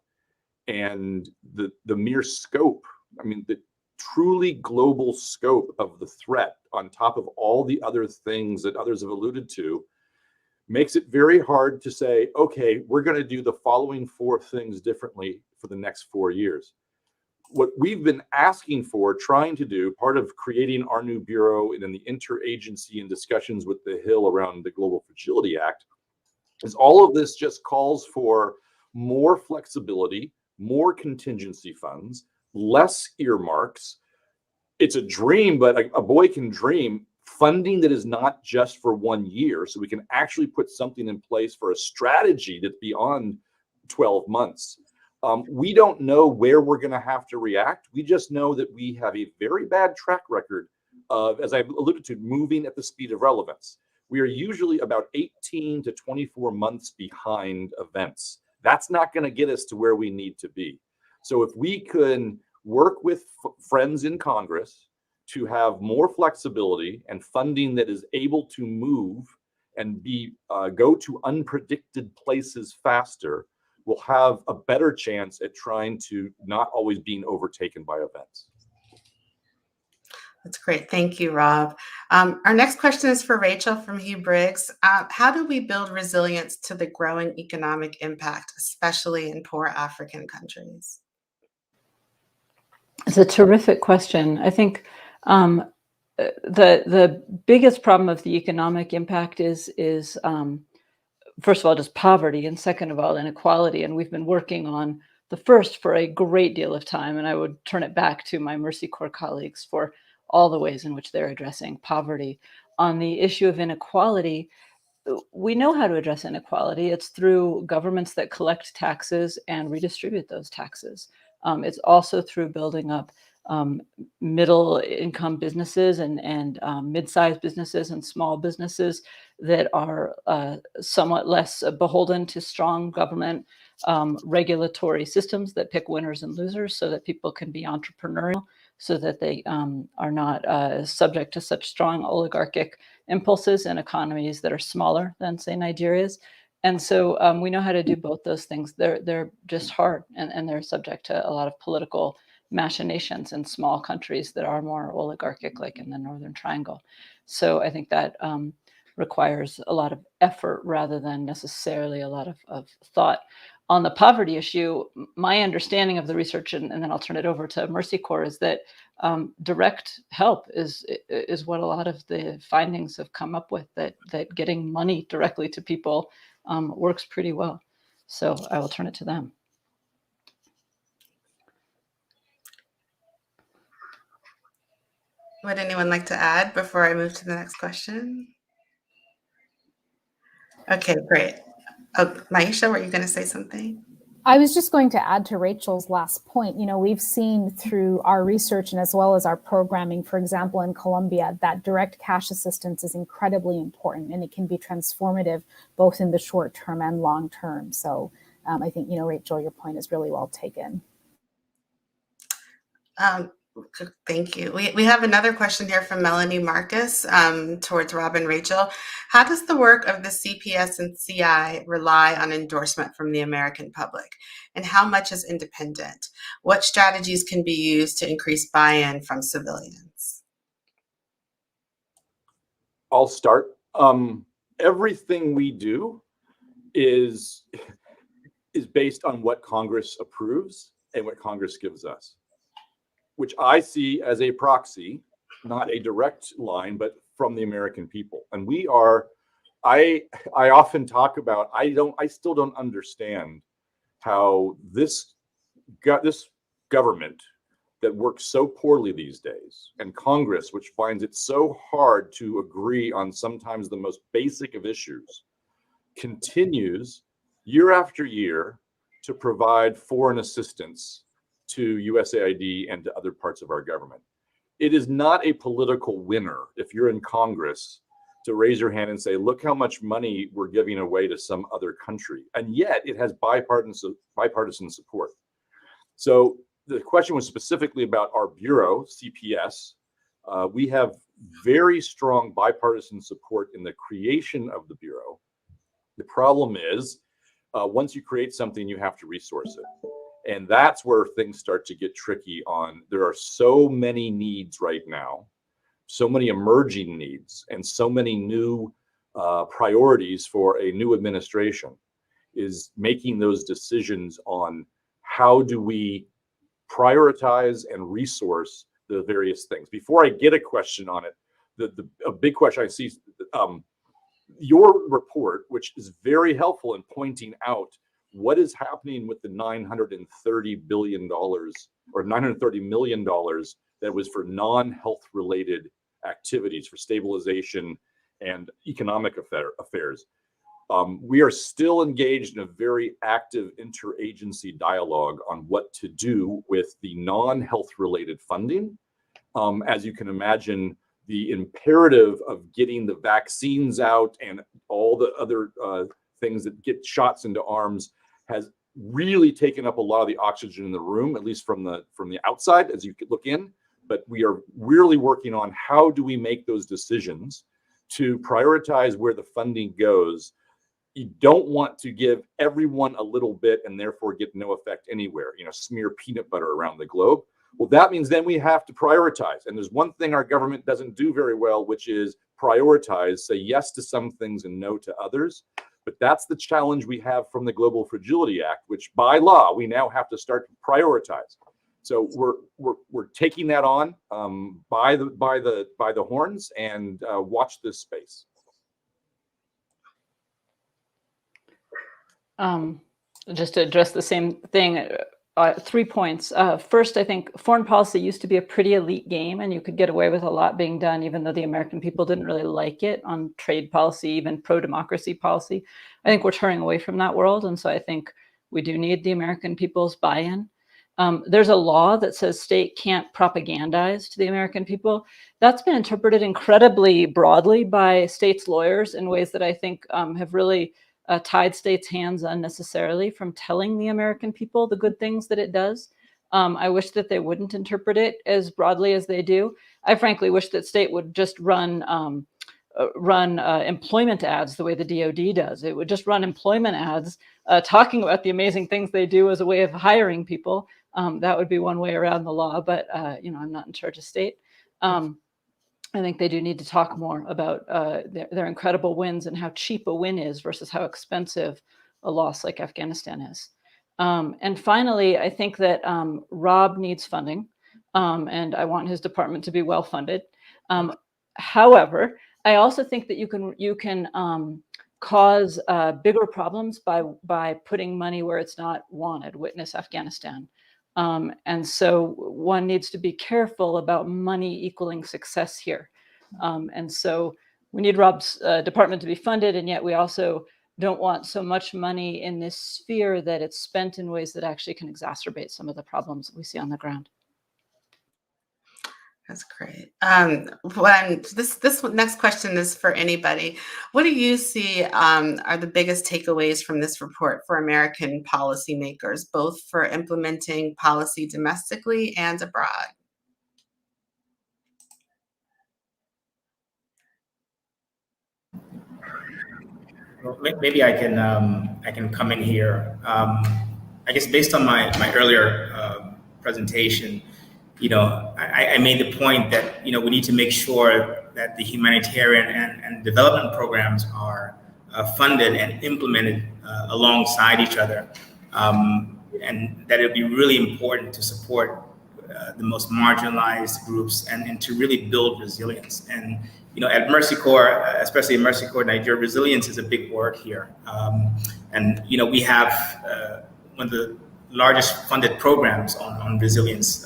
And the mere scope, I mean, the truly global scope of the threat on top of all the other things that others have alluded to makes it very hard to say, okay, we're going to do the following 4 things differently for the next 4 years. What we've been asking for, trying to do, part of creating our new bureau and then the interagency and discussions with the Hill around the Global Fragility Act, is all of this just calls for more flexibility, more contingency funds, less earmarks. It's a dream, but a boy can dream. Funding that is not just for 1 year, so we can actually put something in place for a strategy that's beyond 12 months. We don't know where we're going to have to react. We just know that we have a very bad track record of, as I've alluded to, moving at the speed of relevance. We are usually about 18 to 24 months behind events. That's not going to get us to where we need to be. So if we can work with friends in Congress to have more flexibility and funding that is able to move and go to unpredicted places faster, we'll have a better chance at trying to not always being overtaken by events. That's great. Thank you, Rob. Our next question is for Rachel from Hugh Briggs. How do we build resilience to the growing economic impact, especially in poor African countries? It's a terrific question. I think the biggest problem of the economic impact is first of all, just poverty, and second of all, inequality. And we've been working on the first for a great deal of time. And I would turn it back to my Mercy Corps colleagues for all the ways in which they're addressing poverty. On the issue of inequality, we know how to address inequality. It's through governments that collect taxes and redistribute those taxes. It's also through building up middle income businesses and mid-sized businesses and small businesses that are somewhat less beholden to strong government regulatory systems that pick winners and losers, so that people can be entrepreneurial, so that they are not subject to such strong oligarchic impulses in economies that are smaller than, say, Nigeria's. And so we know how to do both those things. They're just hard, and they're subject to a lot of political machinations in small countries that are more oligarchic, like in the Northern Triangle. So I think that requires a lot of effort rather than necessarily a lot of thought. On the poverty issue, my understanding of the research, and then I'll turn it over to Mercy Corps, is that direct help is what a lot of the findings have come up with, that getting money directly to people works pretty well. So I will turn it to them. Would anyone like to add before I move to the next question? Okay, great. Oh, Mayesha, were you going to say something? I was just going to add to Rachel's last point. You know, we've seen through our research and as well as our programming, for example, in Colombia, that direct cash assistance is incredibly important, and it can be transformative both in the short term and long term. So I think, you know, Rachel, your point is really well taken. Thank you. We have another question here from Melanie Marcus towards Rob and Rachel. How does the work of the CPS and CI rely on endorsement from the American public? And how much is independent? What strategies can be used to increase buy-in from civilians? I'll start. Everything we do is based on what Congress approves and what Congress gives us, which I see as a proxy, not a direct line, but from the American people. And we are, I often talk about, I still don't understand how this government that works so poorly these days, and Congress, which finds it so hard to agree on sometimes the most basic of issues, continues year after year to provide foreign assistance to USAID and to other parts of our government. It is not a political winner if you're in Congress to raise your hand and say, look how much money we're giving away to some other country. And yet it has bipartisan support. So the question was specifically about our bureau, CPS. We have very strong bipartisan support in the creation of the bureau. The problem is, once you create something, you have to resource it. And that's where things start to get tricky on. There are so many needs right now, so many emerging needs, and so many new priorities for a new administration, is making those decisions on how do we prioritize and resource the various things. Before I get a question on it, a big question I see, your report, which is very helpful in pointing out what is happening with the $930 billion or $930 million that was for non-health related activities for stabilization and economic affairs. We are still engaged in a very active interagency dialogue on what to do with the non-health related funding. As you can imagine, the imperative of getting the vaccines out and all the other things that get shots into arms has really taken up a lot of the oxygen in the room, at least from the outside as you look in. But we are really working on how do we make those decisions to prioritize where the funding goes. You don't want to give everyone a little bit and therefore get no effect anywhere, smear peanut butter around the globe. Well, that means then we have to prioritize. And there's one thing our government doesn't do very well, which is prioritize, say yes to some things and no to others. But that's the challenge we have from the Global Fragility Act, which by law, we now have to start to prioritize. So we're taking that on by the horns and watch this space. Just to address the same thing, 3 points. First, I think foreign policy used to be a pretty elite game, and you could get away with a lot being done, even though the American people didn't really like it on trade policy, even pro-democracy policy. I think we're turning away from that world, and so I think we do need the American people's buy-in. There's a law that says state can't propagandize to the American people. That's been interpreted incredibly broadly by states' lawyers in ways that I think have really tied states' hands unnecessarily from telling the American people the good things that it does. I wish that they wouldn't interpret it as broadly as they do. I frankly wish that state would just run employment ads the way the DoD does. It would just run employment ads talking about the amazing things they do as a way of hiring people. That would be one way around the law, but I'm not in charge of state. I think they do need to talk more about their incredible wins and how cheap a win is versus how expensive a loss like Afghanistan is. And finally, I think that Rob needs funding, and I want his department to be well funded. However, I also think that you can cause bigger problems by putting money where it's not wanted. Witness Afghanistan. And so one needs to be careful about money equaling success here. And so we need Rob's department to be funded, and yet we also don't want so much money in this sphere that it's spent in ways that actually can exacerbate some of the problems that we see on the ground. That's great. This next question is for anybody. What do you see are the biggest takeaways from this report for American policymakers, both for implementing policy domestically and abroad? Well, maybe I can come in here. I guess based on my earlier presentation, I made the point that, we need to make sure that the humanitarian and development programs are funded and implemented alongside each other. And that it'd be really important to support the most marginalized groups and to really build resilience. And, at Mercy Corps, especially in Mercy Corps Nigeria, resilience is a big word here. And, we have one of the largest funded programs on resilience,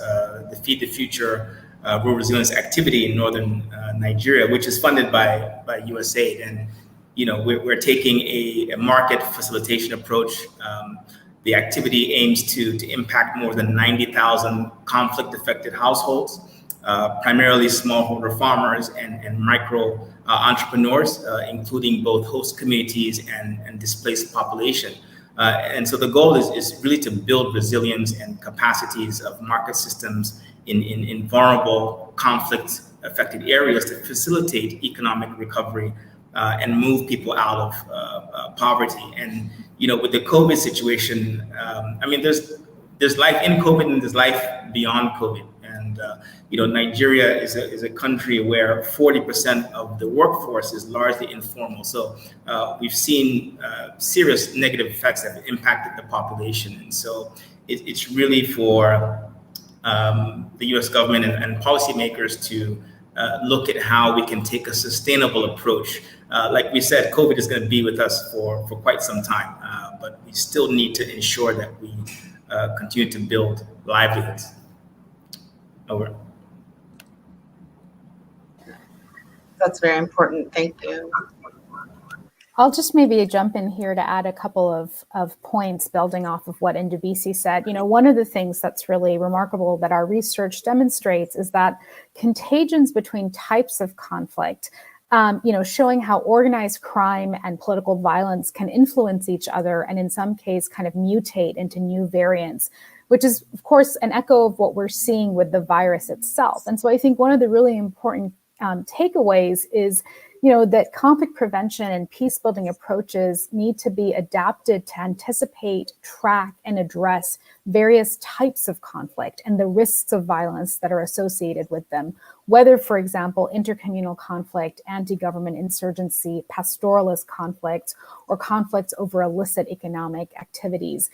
the Feed the Future Rural Resilience Activity in northern Nigeria, which is funded by USAID. And we're taking a market facilitation approach. The activity aims to impact more than 90,000 conflict-affected households, primarily smallholder farmers and micro entrepreneurs, including both host communities and displaced population. And so the goal is really to build resilience and capacities of market systems in vulnerable conflict-affected areas to facilitate economic recovery and move people out of poverty. And with the COVID situation, there's life in COVID and there's life beyond COVID. And Nigeria is a country where 40% of the workforce is largely informal. So we've seen serious negative effects that have impacted the population. And so it's really for the U.S. government and policymakers to look at how we can take a sustainable approach Like we said, COVID is going to be with us for quite some time, but we still need to ensure that we continue to build livelihoods. Over. That's very important. Thank you. I'll just maybe jump in here to add a couple of points building off of what Ndubisi said. You know, one of the things that's really remarkable that our research demonstrates is that contagions between types of conflict, you know, showing how organized crime and political violence can influence each other and in some case kind of mutate into new variants, which is of course an echo of what we're seeing with the virus itself. And so I think one of the really important takeaways is, you know, that conflict prevention and peace building approaches need to be adapted to anticipate, track, and address various types of conflict and the risks of violence that are associated with them, whether, for example, intercommunal conflict, anti-government insurgency, pastoralist conflicts, or conflicts over illicit economic activities.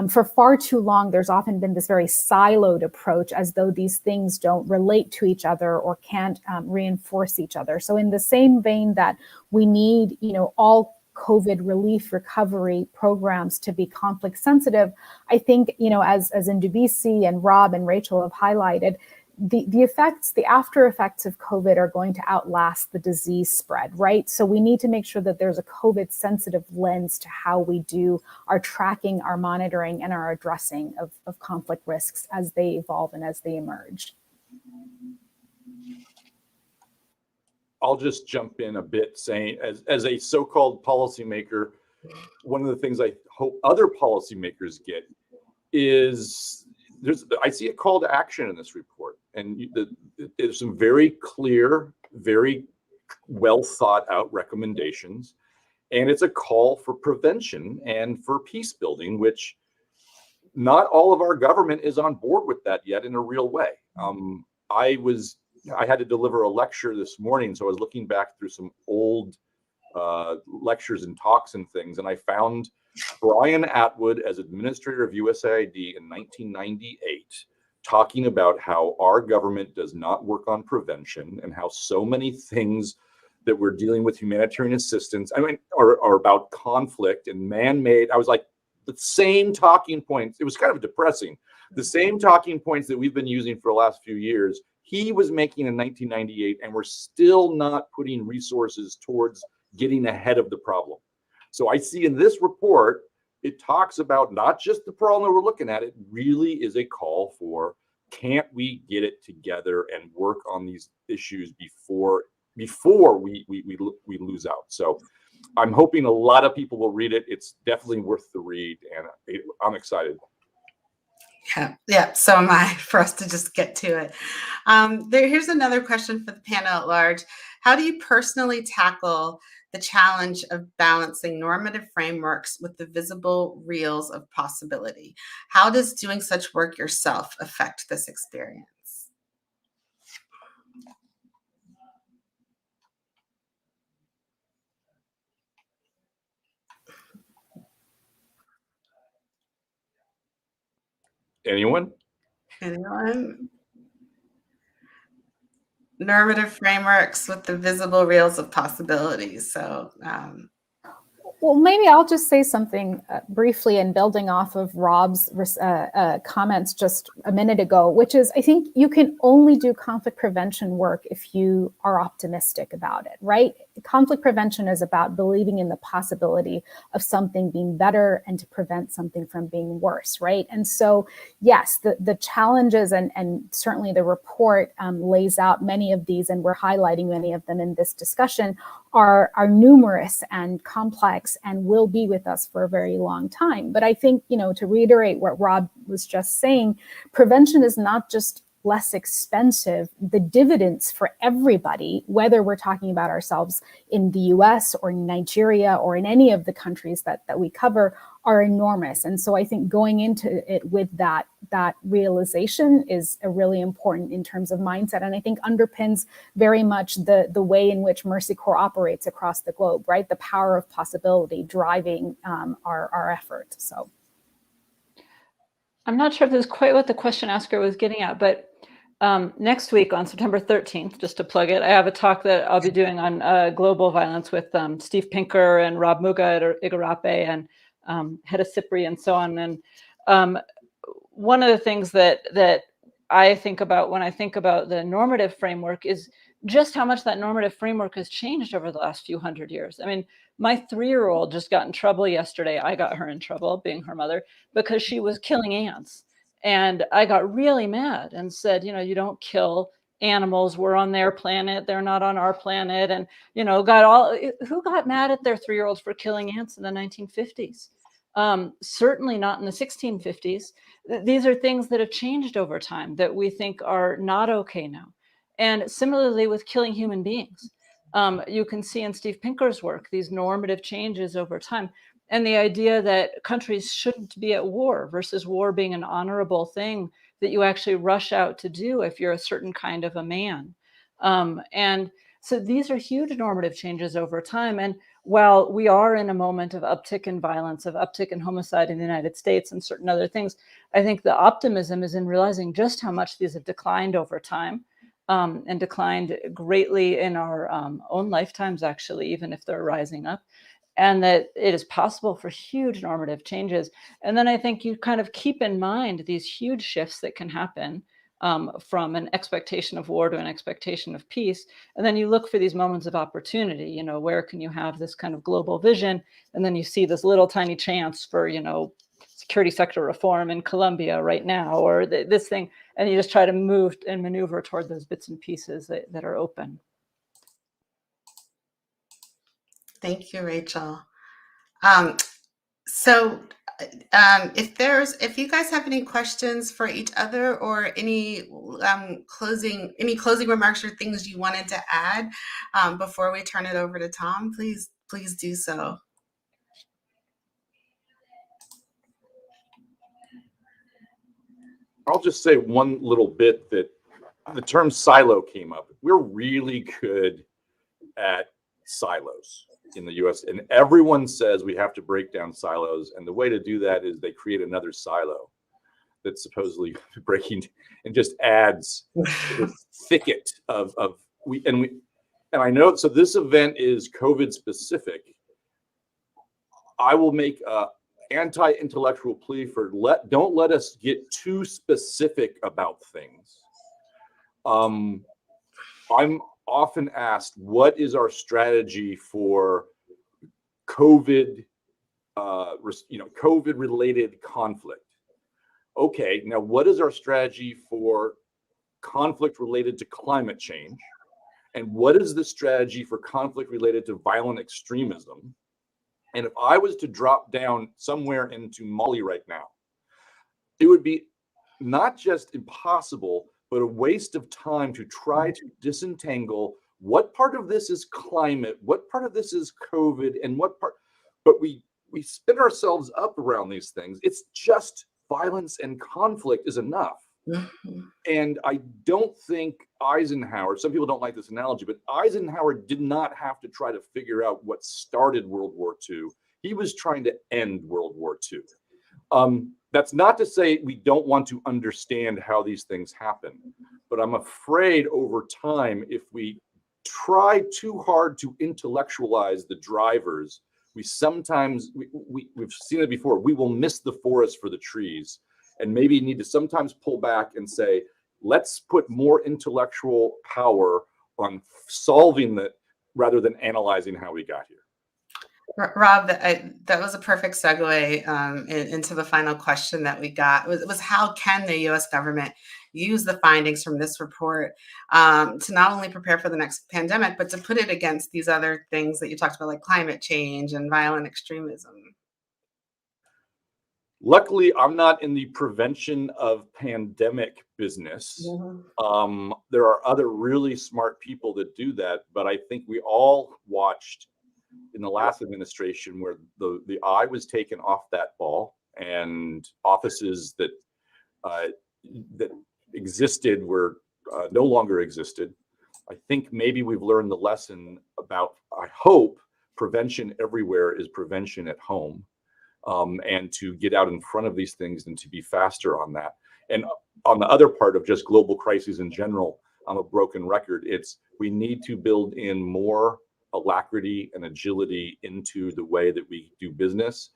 For far too long, there's often been this very siloed approach as though these things don't relate to each other or can't reinforce each other. So in the same vein that we need, you know, all COVID relief recovery programs to be conflict sensitive, I think, you know, as Ndubisi and Rob and Rachel have highlighted, the effects, the after effects of COVID are going to outlast the disease spread, right? So we need to make sure that there's a COVID sensitive lens to how we do our tracking, our monitoring, and our addressing of conflict risks as they evolve and as they emerge. I'll just jump in a bit saying, as a so-called policymaker, one of the things I hope other policymakers get is I see a call to action in this report, and there's some very clear, very well thought out recommendations, and it's a call for prevention and for peace building, which not all of our government is on board with that yet in a real way. I had to deliver a lecture this morning, so I was looking back through some old lectures and talks and things, and I found Brian Atwood as administrator of USAID in 1998 talking about how our government does not work on prevention and how so many things that we're dealing with humanitarian assistance, I mean, are about conflict and man-made. I was like, the same talking points. It was kind of depressing. The same talking points that we've been using for the last few years, he was making in 1998, and we're still not putting resources towards getting ahead of the problem. So I see in this report, it talks about not just the problem that we're looking at, it really is a call for, can't we get it together and work on these issues before we lose out. So I'm hoping a lot of people will read it. It's definitely worth the read, and I'm excited. Yeah, so am I, for us to just get to it. Here's another question for the panel at large. How do you personally tackle the challenge of balancing normative frameworks with the visible reals of possibility? How does doing such work yourself affect this experience? Anyone? Anyone? Normative frameworks with the visible reals of possibilities. So, well, maybe I'll just say something briefly and building off of Rob's comments just a minute ago, which is I think you can only do conflict prevention work if you are optimistic about it, right? Conflict prevention is about believing in the possibility of something being better and to prevent something from being worse, right? And so, yes, the challenges and certainly the report lays out many of these, and we're highlighting many of them in this discussion, are numerous and complex and will be with us for a very long time. But I think, you know, to reiterate what Rob was just saying, prevention is not just less expensive. The dividends for everybody, whether we're talking about ourselves in the US or in Nigeria or in any of the countries that we cover, are enormous. And so I think going into it with that realization is a really important in terms of mindset, and I think underpins very much the way in which Mercy Corps operates across the globe, right? The power of possibility driving our efforts. So I'm not sure if this is quite what the question asker was getting at, but Next week on September 13th, just to plug it, I have a talk that I'll be doing on global violence with Steve Pinker and Rob Muga at Igarape and Hedda Cipri and so on. And one of the things that I think about when I think about the normative framework is just how much that normative framework has changed over the last few hundred years. I mean, my 3-year-old just got in trouble yesterday. I got her in trouble, being her mother, because she was killing ants. And I got really mad and said, you don't kill animals. We're on their planet. They're not on our planet. And, who got mad at their 3-year-olds for killing ants in the 1950s? Certainly not in the 1650s. These are things that have changed over time that we think are not okay now. And similarly with killing human beings, you can see in Steve Pinker's work, these normative changes over time. And the idea that countries shouldn't be at war versus war being an honorable thing that you actually rush out to do if you're a certain kind of a man. And so these are huge normative changes over time. And while we are in a moment of uptick in violence, of uptick in homicide in the United States and certain other things, I think the optimism is in realizing just how much these have declined over time. And declined greatly in our own lifetimes, actually, even if they're rising up, and that it is possible for huge normative changes. And then I think you kind of keep in mind these huge shifts that can happen from an expectation of war to an expectation of peace. And then you look for these moments of opportunity, where can you have this kind of global vision? And then you see this little tiny chance for, security sector reform in Colombia right now, or this thing, and you just try to move and maneuver toward those bits and pieces that are open. Thank you, Rachel. So if you guys have any questions for each other or any closing remarks or things you wanted to add before we turn it over to Tom, please do so. I'll just say one little bit that the term silo came up. We're really good at silos in the US, and everyone says we have to break down silos. And the way to do that is they create another silo that's supposedly breaking and just adds this thicket of and I know, so this event is COVID specific. I will make a anti-intellectual plea for don't let us get too specific about things. I'm often asked, what is our strategy for COVID, COVID related conflict? Okay, now what is our strategy for conflict related to climate change? And what is the strategy for conflict related to violent extremism? And if I was to drop down somewhere into Mali right now, it would be not just impossible, but a waste of time to try to disentangle what part of this is climate, what part of this is COVID, and what part, but we spin ourselves up around these things. It's just violence and conflict is enough. Mm-hmm. And I don't think Eisenhower, some people don't like this analogy, but Eisenhower did not have to try to figure out what started World War II. He was trying to end World War II. That's not to say we don't want to understand how these things happen, but I'm afraid over time, if we try too hard to intellectualize the drivers, we've seen it before, we will miss the forest for the trees. And maybe need to sometimes pull back and say, let's put more intellectual power on solving that rather than analyzing how we got here. Rob, that was a perfect segue into the final question that we got. It was how can the U.S. government use the findings from this report to not only prepare for the next pandemic, but to put it against these other things that you talked about, like climate change and violent extremism? Luckily, I'm not in the prevention of pandemic business. Mm-hmm. There are other really smart people that do that, but I think we all watched in the last administration where the eye was taken off that ball, and offices that existed were no longer existed. I think maybe we've learned the lesson about, I hope, prevention everywhere is prevention at home. And to get out in front of these things and to be faster on that. And on the other part of just global crises in general, I'm a broken record. We need to build in more alacrity and agility into the way that we do business,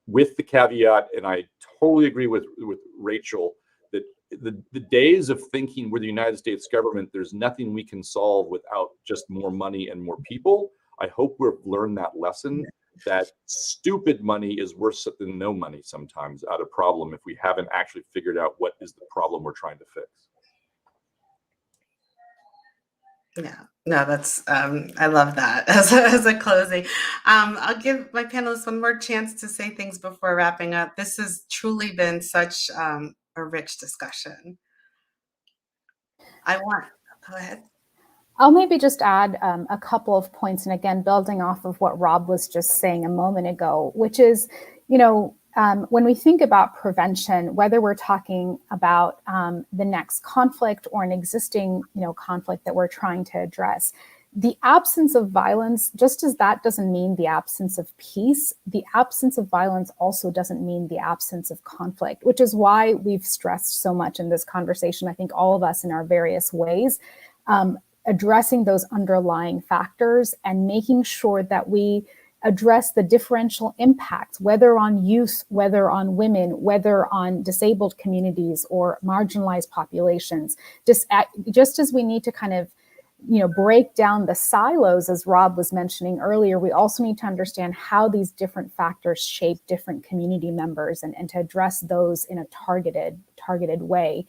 with the caveat, and I totally agree with Rachel, that the days of thinking we're the United States government, there's nothing we can solve without just more money and more people. I hope we've learned that lesson, that stupid money is worse than no money sometimes at a problem if we haven't actually figured out what is the problem we're trying to fix. Yeah, no, that's, I love that as a closing. I'll give my panelists one more chance to say things before wrapping up. This has truly been such a rich discussion. Go ahead. I'll maybe just add a couple of points, and again, building off of what Rob was just saying a moment ago, which is, when we think about prevention, whether we're talking about the next conflict or an existing, conflict that we're trying to address, the absence of violence, just as that doesn't mean the absence of peace, the absence of violence also doesn't mean the absence of conflict, which is why we've stressed so much in this conversation, I think all of us in our various ways, addressing those underlying factors and making sure that we address the differential impacts, whether on youth, whether on women, whether on disabled communities or marginalized populations. Just as we need to kind of, break down the silos, as Rob was mentioning earlier, we also need to understand how these different factors shape different community members and to address those in a targeted way.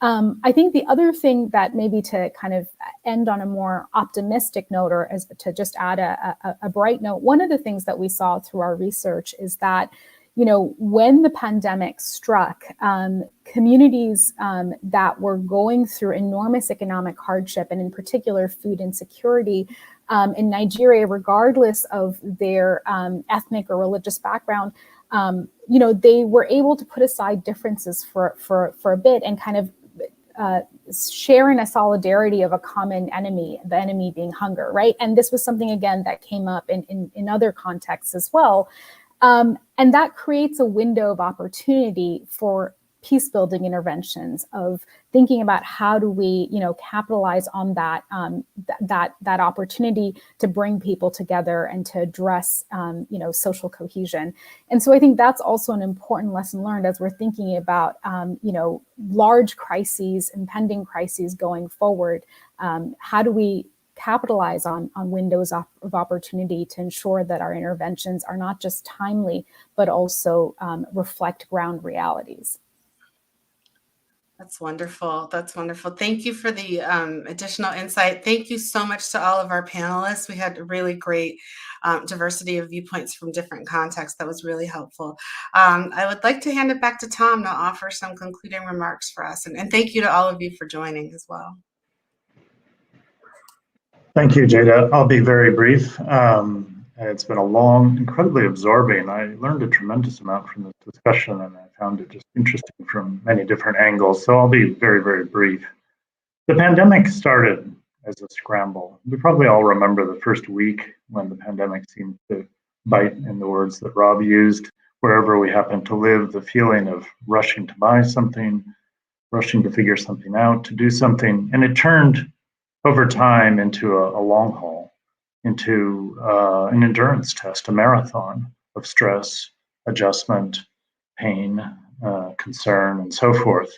I think the other thing that maybe to kind of end on a more optimistic note, or as to just add a bright note, one of the things that we saw through our research is that, when the pandemic struck, communities that were going through enormous economic hardship, and in particular food insecurity in Nigeria, regardless of their ethnic or religious background, they were able to put aside differences for a bit and kind of share in a solidarity of a common enemy, the enemy being hunger, right? And this was something, again, that came up in other contexts as well. And that creates a window of opportunity for peace-building interventions, of thinking about how do we, capitalize on that that opportunity to bring people together and to address, social cohesion. And so I think that's also an important lesson learned as we're thinking about, large crises, impending crises going forward. How do we capitalize on windows of opportunity to ensure that our interventions are not just timely, but also reflect ground realities? That's wonderful. That's wonderful. Thank you for the additional insight. Thank you so much to all of our panelists. We had a really great diversity of viewpoints from different contexts. That was really helpful. I would like to hand it back to Tom to offer some concluding remarks for us. And thank you to all of you for joining as well. Thank you, Tjada. I'll be very brief. It's been a long, incredibly absorbing. I learned a tremendous amount from this discussion, and I found it just interesting from many different angles. So I'll be very, very brief. The pandemic started as a scramble. We probably all remember the first week when the pandemic seemed to bite, in the words that Rob used, wherever we happened to live, the feeling of rushing to buy something, rushing to figure something out, to do something. And it turned over time into a long haul, into an endurance test, a marathon of stress, adjustment, pain, concern, and so forth.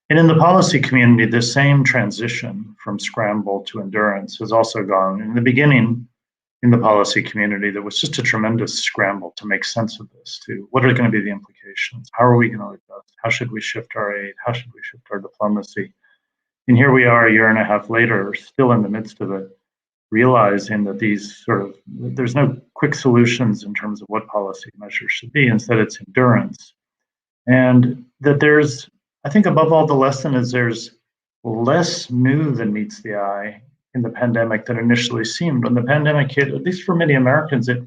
And in the policy community, the same transition from scramble to endurance has also gone. In the beginning, in the policy community, there was just a tremendous scramble to make sense of this, to what are going to be the implications? How are we going to adjust? How should we shift our aid? How should we shift our diplomacy? And here we are a year and a half later, still in the midst of it, realizing that there's no quick solutions in terms of what policy measures should be. Instead, it's endurance. And that there's, I think above all, the lesson is there's less new than meets the eye in the pandemic than initially seemed. When the pandemic hit, at least for many Americans, it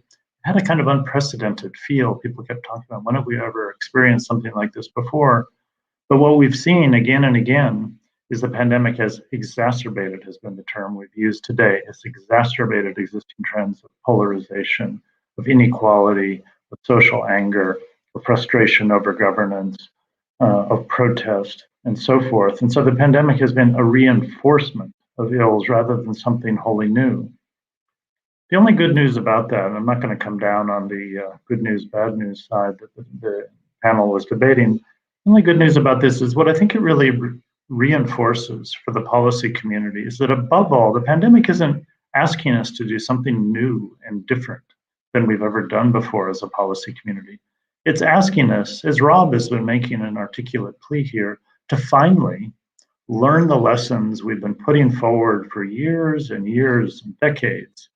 had a kind of unprecedented feel. People kept talking about, when have we ever experienced something like this before? But what we've seen again and again is the pandemic has exacerbated, has been the term we've used today. It's exacerbated existing trends of polarization, of inequality, of social anger, of frustration over governance, of protest, and so forth. And so the pandemic has been a reinforcement of ills rather than something wholly new. The only good news about that, and I'm not going to come down on the good news, bad news side that the panel was debating, the only good news about this is what I think it really reinforces for the policy community is that above all, the pandemic isn't asking us to do something new and different than we've ever done before as a policy community. It's asking us, as Rob has been making an articulate plea here, to finally learn the lessons we've been putting forward for years and years and decades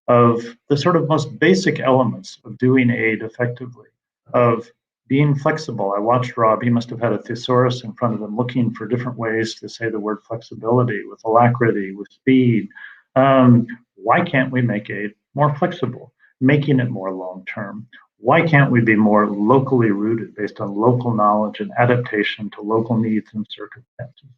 of the sort of most basic elements of doing aid effectively, of being flexible. I watched Rob, he must have had a thesaurus in front of him looking for different ways to say the word flexibility with alacrity, with speed. Why can't we make aid more flexible, making it more long-term? Why can't we be more locally rooted based on local knowledge and adaptation to local needs and circumstances?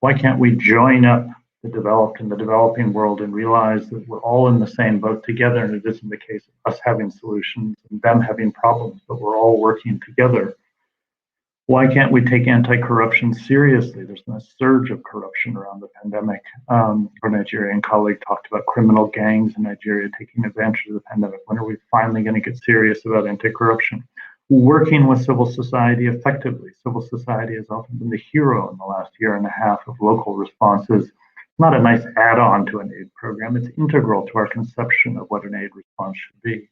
Why can't we join up the developed and the developing world and realize that we're all in the same boat together, and it isn't the case of us having solutions and them having problems, but we're all working together? Why can't we take anti-corruption seriously? There's been a surge of corruption around the pandemic. Our Nigerian colleague talked about criminal gangs in Nigeria taking advantage of the pandemic. When are we finally going to get serious about anti-corruption? Working with civil society effectively. Civil society has often been the hero in the last year and a half of local responses. It's not a nice add-on to an aid program. It's integral to our conception of what an aid response should be.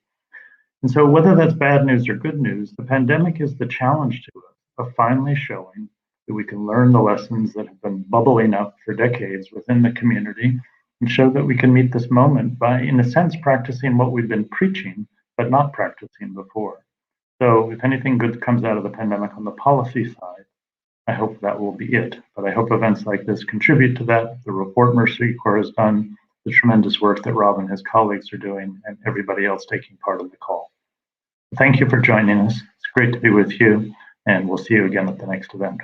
And so whether that's bad news or good news, the pandemic is the challenge to us of finally showing that we can learn the lessons that have been bubbling up for decades within the community and show that we can meet this moment by, in a sense, practicing what we've been preaching, but not practicing before. So if anything good comes out of the pandemic on the policy side, I hope that will be it. But I hope events like this contribute to that. The report Mercy Corps has done, the tremendous work that Rob and his colleagues are doing, and everybody else taking part of the call. Thank you for joining us. It's great to be with you, and we'll see you again at the next event.